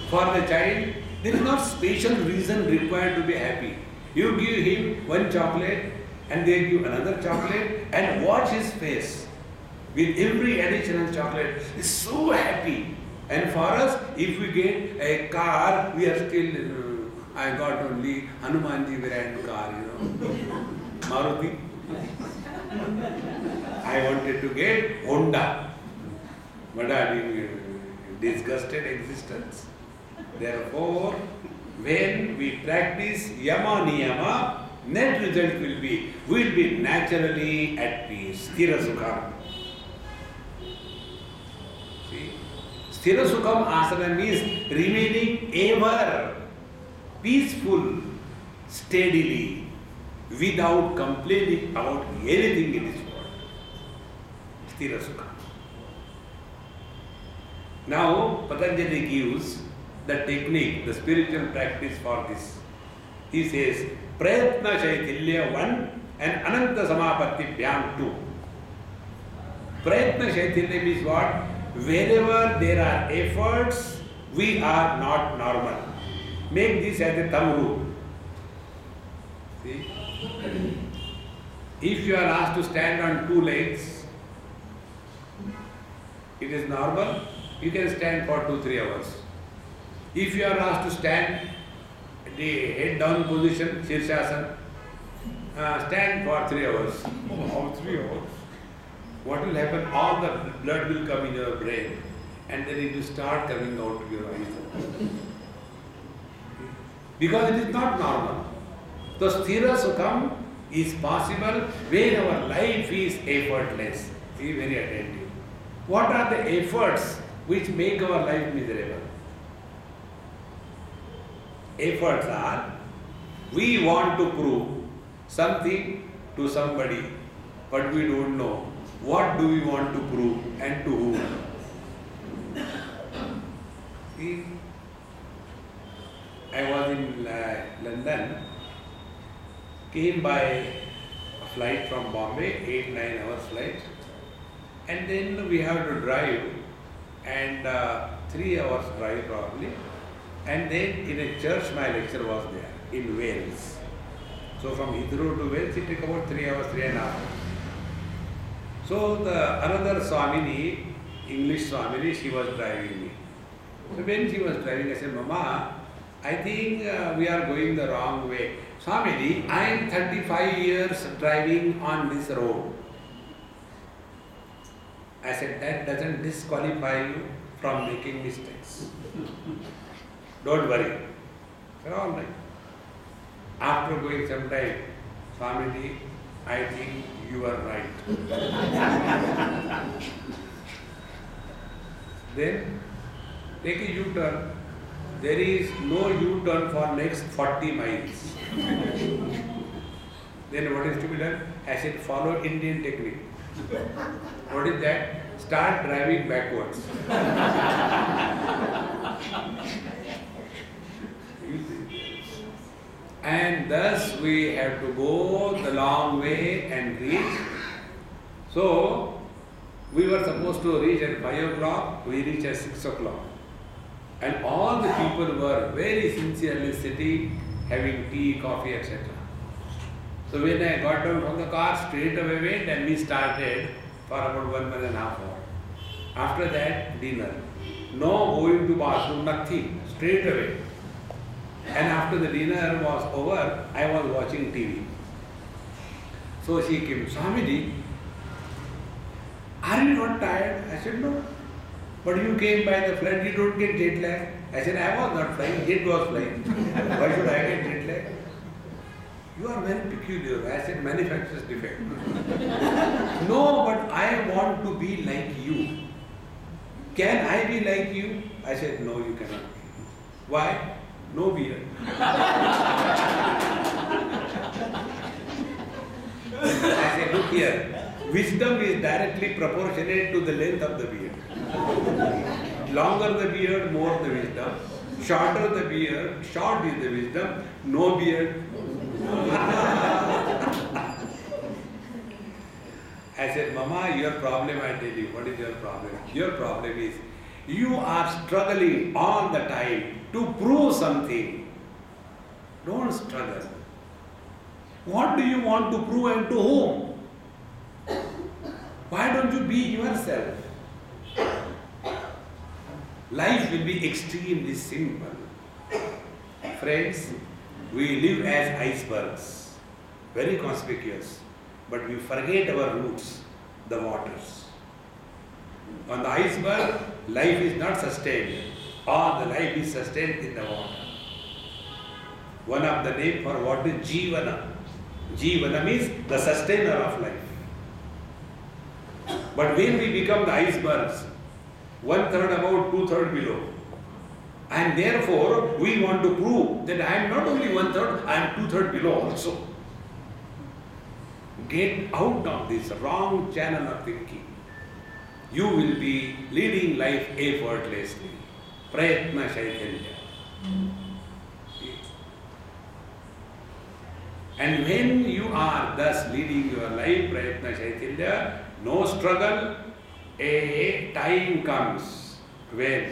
Speaker 1: For the child, there is not special reason required to be happy. You give him one chocolate and they give another chocolate and watch his face. With every additional chocolate, he is so happy. And for us, if we get a car, we are still, I got only Hanumanji brand car, Maruti. I wanted to get Honda. But I mean, disgusted existence. Therefore, when we practice yama niyama, net result will be, we will be naturally at peace. Sthira sukham. See? Sthira sukham asana means remaining ever peaceful, steadily, without complaining about anything in this world. Sthira sukham. Now, Patanjali gives the technique, the spiritual practice for this. He says, Prayatna Shaitilya 1 and Ananta Samapatti Bhyam 2. Prayatna Shaitilya means what? Wherever there are efforts, we are not normal. Make this as a thumb rule. See? If you are asked to stand on two legs, it is normal. You can stand for 2-3 hours. If you are asked to stand the head down position, Shirshasana, stand for 3 hours. Oh, 3 hours. What will happen? All the blood will come in your brain and then it will start coming out of your eyes. Because it is not normal. So Sthira Sukham is possible when our life is effortless. Be very attentive. What are the efforts which make our life miserable? Efforts are, we want to prove something to somebody, but we don't know what do we want to prove and to whom. See, I was in London, came by a flight from Bombay, 8-9 hours flight, and then we have to drive and 3 hours drive probably. And then in a church my lecture was there in Wales. So from Heathrow to Wales it took about 3 hours, 3.5 hours. So the another Swamini, English Swamini, she was driving me. So when she was driving, I said, Mama, I think we are going the wrong way. Swamini, I am 35 years driving on this road. I said, that doesn't disqualify you from making mistakes. Don't worry. I said, all right. After going some time, Swamiji, I think you are right. Then take a U-turn. There is no U-turn for next 40 miles. Then what is to be done? I said, follow Indian technique. What is that? Start driving backwards. And thus we have to go the long way and reach. So we were supposed to reach at 5 o'clock, we reached at 6 o'clock. And all the people were very sincerely sitting, having tea, coffee, etc. So when I got down from the car, straight away went and we started for about 1.5 hours. After that, dinner. No going to bathroom, nothing, straight away. And after the dinner was over, I was watching TV. So she came, Swamiji, are you not tired? I said, no. But you came by the flood, you don't get jet lag. I said, I was not flying, jet was flying. Why should I get jet lag? You are very peculiar. I said, manufacturer's defect. No, but I want to be like you. Can I be like you? I said, no, you cannot. Why? No beard. I said, look here, wisdom is directly proportionate to the length of the beard. Longer the beard, more the wisdom. Shorter the beard, short is the wisdom. No beard. I said, Mama, your problem, I tell you, what is your problem? Your problem is, you are struggling all the time to prove something. Don't struggle. What do you want to prove and to whom? Why don't you be yourself? Life will be extremely simple. Friends, we live as icebergs, very conspicuous, but we forget our roots, the waters. On the iceberg, life is not sustained, or the life is sustained in the water. One of the name for water is Jivana. Jivana means the sustainer of life. But when we become the icebergs, 1/3 above, 2/3 below, and therefore we want to prove that I am not only 1/3, I am 2/3 below also. Get out of this wrong channel of thinking. You will be leading life effortlessly. Prayatna Shaitanya. And when you are thus leading your life, Prayatna Shaitanya, no struggle, a time comes when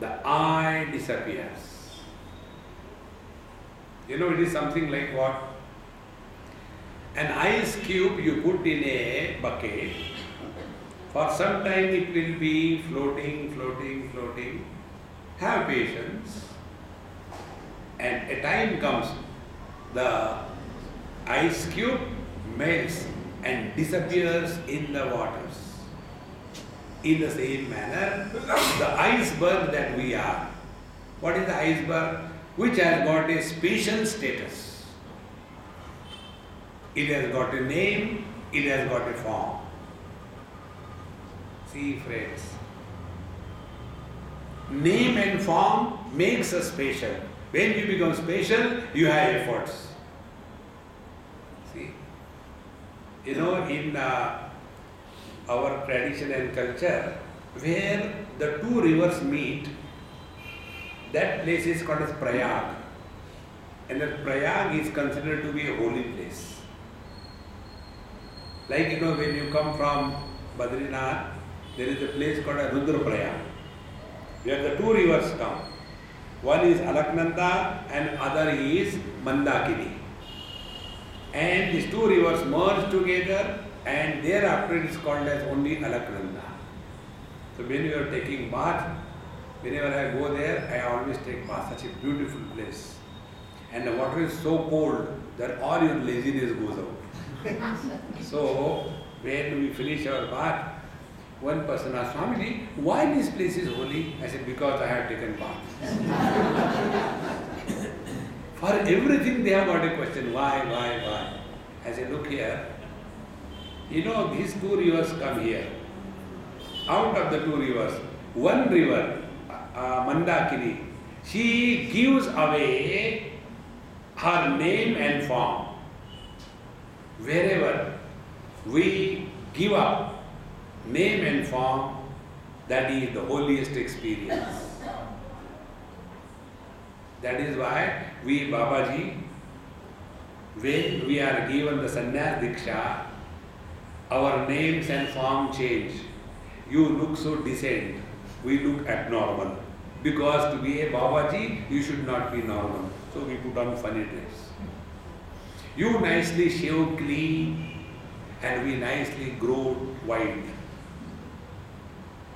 Speaker 1: the I disappears. You know, it is something like what? An ice cube you put in a bucket, for some time it will be floating, floating, floating. Have patience. And a time comes, the ice cube melts and disappears in the waters. In the same manner, the iceberg that we are. What is the iceberg? Which has got a spatial status. It has got a name, it has got a form. See, friends, name and form makes us special. When you become special, you have efforts. See, you know, in our tradition and culture, where the two rivers meet, that place is called as Prayag. And that Prayag is considered to be a holy place. Like, you know, when you come from Badrinath, there is a place called a Rudra Prayag, where the two rivers come. One is Alaknanda and other is Mandakini. And these two rivers merge together, and thereafter it is called as only Alaknanda. So when you are taking bath, whenever I go there, I always take bath. Such a beautiful place. And the water is so cold that all your laziness goes out. So when we finish our bath, one person asked, Swamiji, why this place is holy? I said, because I have taken bath. For everything they have got a question. Why? I said, look here. You know, these two rivers come here. Out of the two rivers, one river, Mandakini, she gives away her name and form. Wherever we give up name and form, that is the holiest experience. That is why we, Babaji, when we are given the sannyas diksha, our names and form change. You look so decent, we look abnormal. Because to be a Babaji, you should not be normal. So we put on funny dress. You nicely shave clean, and we nicely grow white.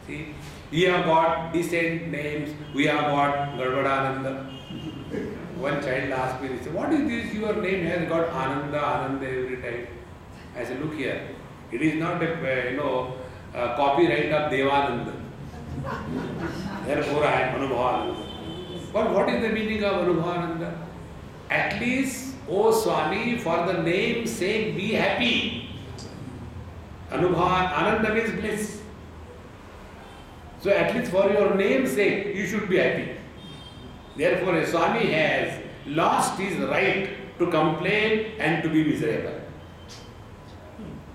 Speaker 1: See, we have got decent names, we have got Garvadananda. One child asked me, he said, what is this? Your name has got Ananda every time. I said, look here, it is not a copyright of Devananda. Therefore I am Anubhavananda. But what is the meaning of Anubhavananda? At least, O Swami, for the name's sake be happy. Ananda means bliss. So at least for your name's sake, you should be happy. Therefore, a Swami has lost his right to complain and to be miserable.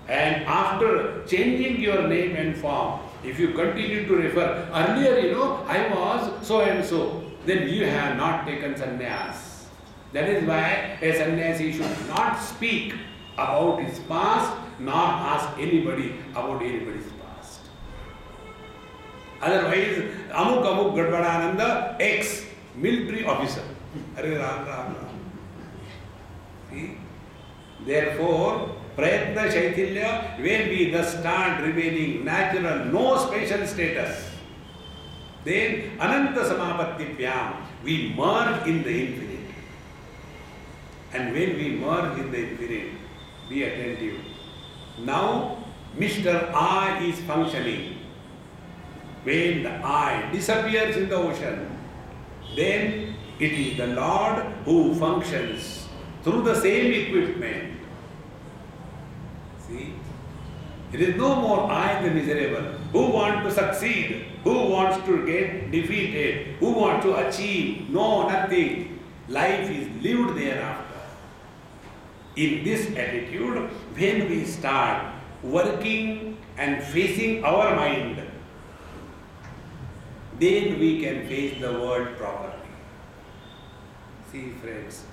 Speaker 1: And after changing your name and form, if you continue to refer, earlier, I was so and so, then you have not taken sannyas. That is why a sannyasi should not speak about his past, nor ask anybody about anybody's past. Otherwise, Amuk Gadbadananda, ex-military officer. Hare Ram Ram Ram. See? Therefore, Prayatna Shaitilya, when we thus start remaining natural, no special status, then Ananta Samapattivyam, we merge in the infinite. And when we merge in the infinite, be attentive. Now, Mr. I is functioning. When the I disappears in the ocean, then it is the Lord who functions through the same equipment. See? It is no more I the miserable, who want to succeed, who wants to get defeated, who wants to achieve. No, nothing. Life is lived thereafter. In this attitude, when we start working and facing our mind, then we can face the world properly. See, friends,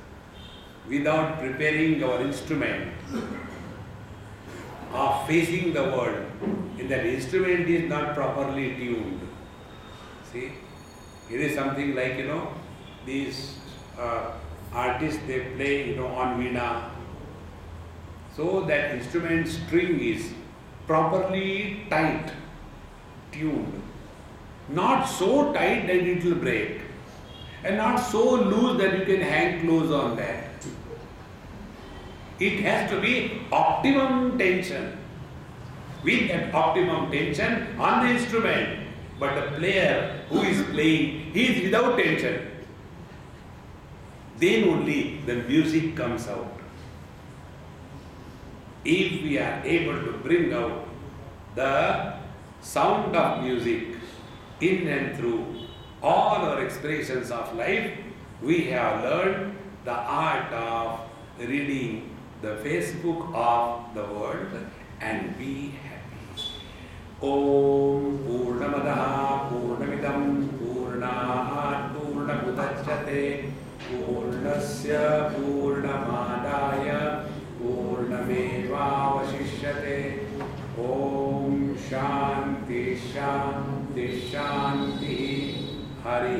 Speaker 1: without preparing our instrument of facing the world, if that instrument is not properly tuned, see, it is something like, these artists, they play, on veena. So that instrument string is properly tight, tuned. Not so tight that it will break, and not so loose that you can hang clothes on that. It has to be optimum tension. With an optimum tension on the instrument, but the player who is playing, he is without tension. Then only the music comes out. If we are able to bring out the sound of music in and through all our expressions of life, we have learned the art of reading the Facebook of the world and be happy. Om Purnamadaha Purnamidam Purnahat Purnamudachyate Purnasya Purnamadaya Purnamevavashishyate. Om Shanti Shanti Shanti. Hari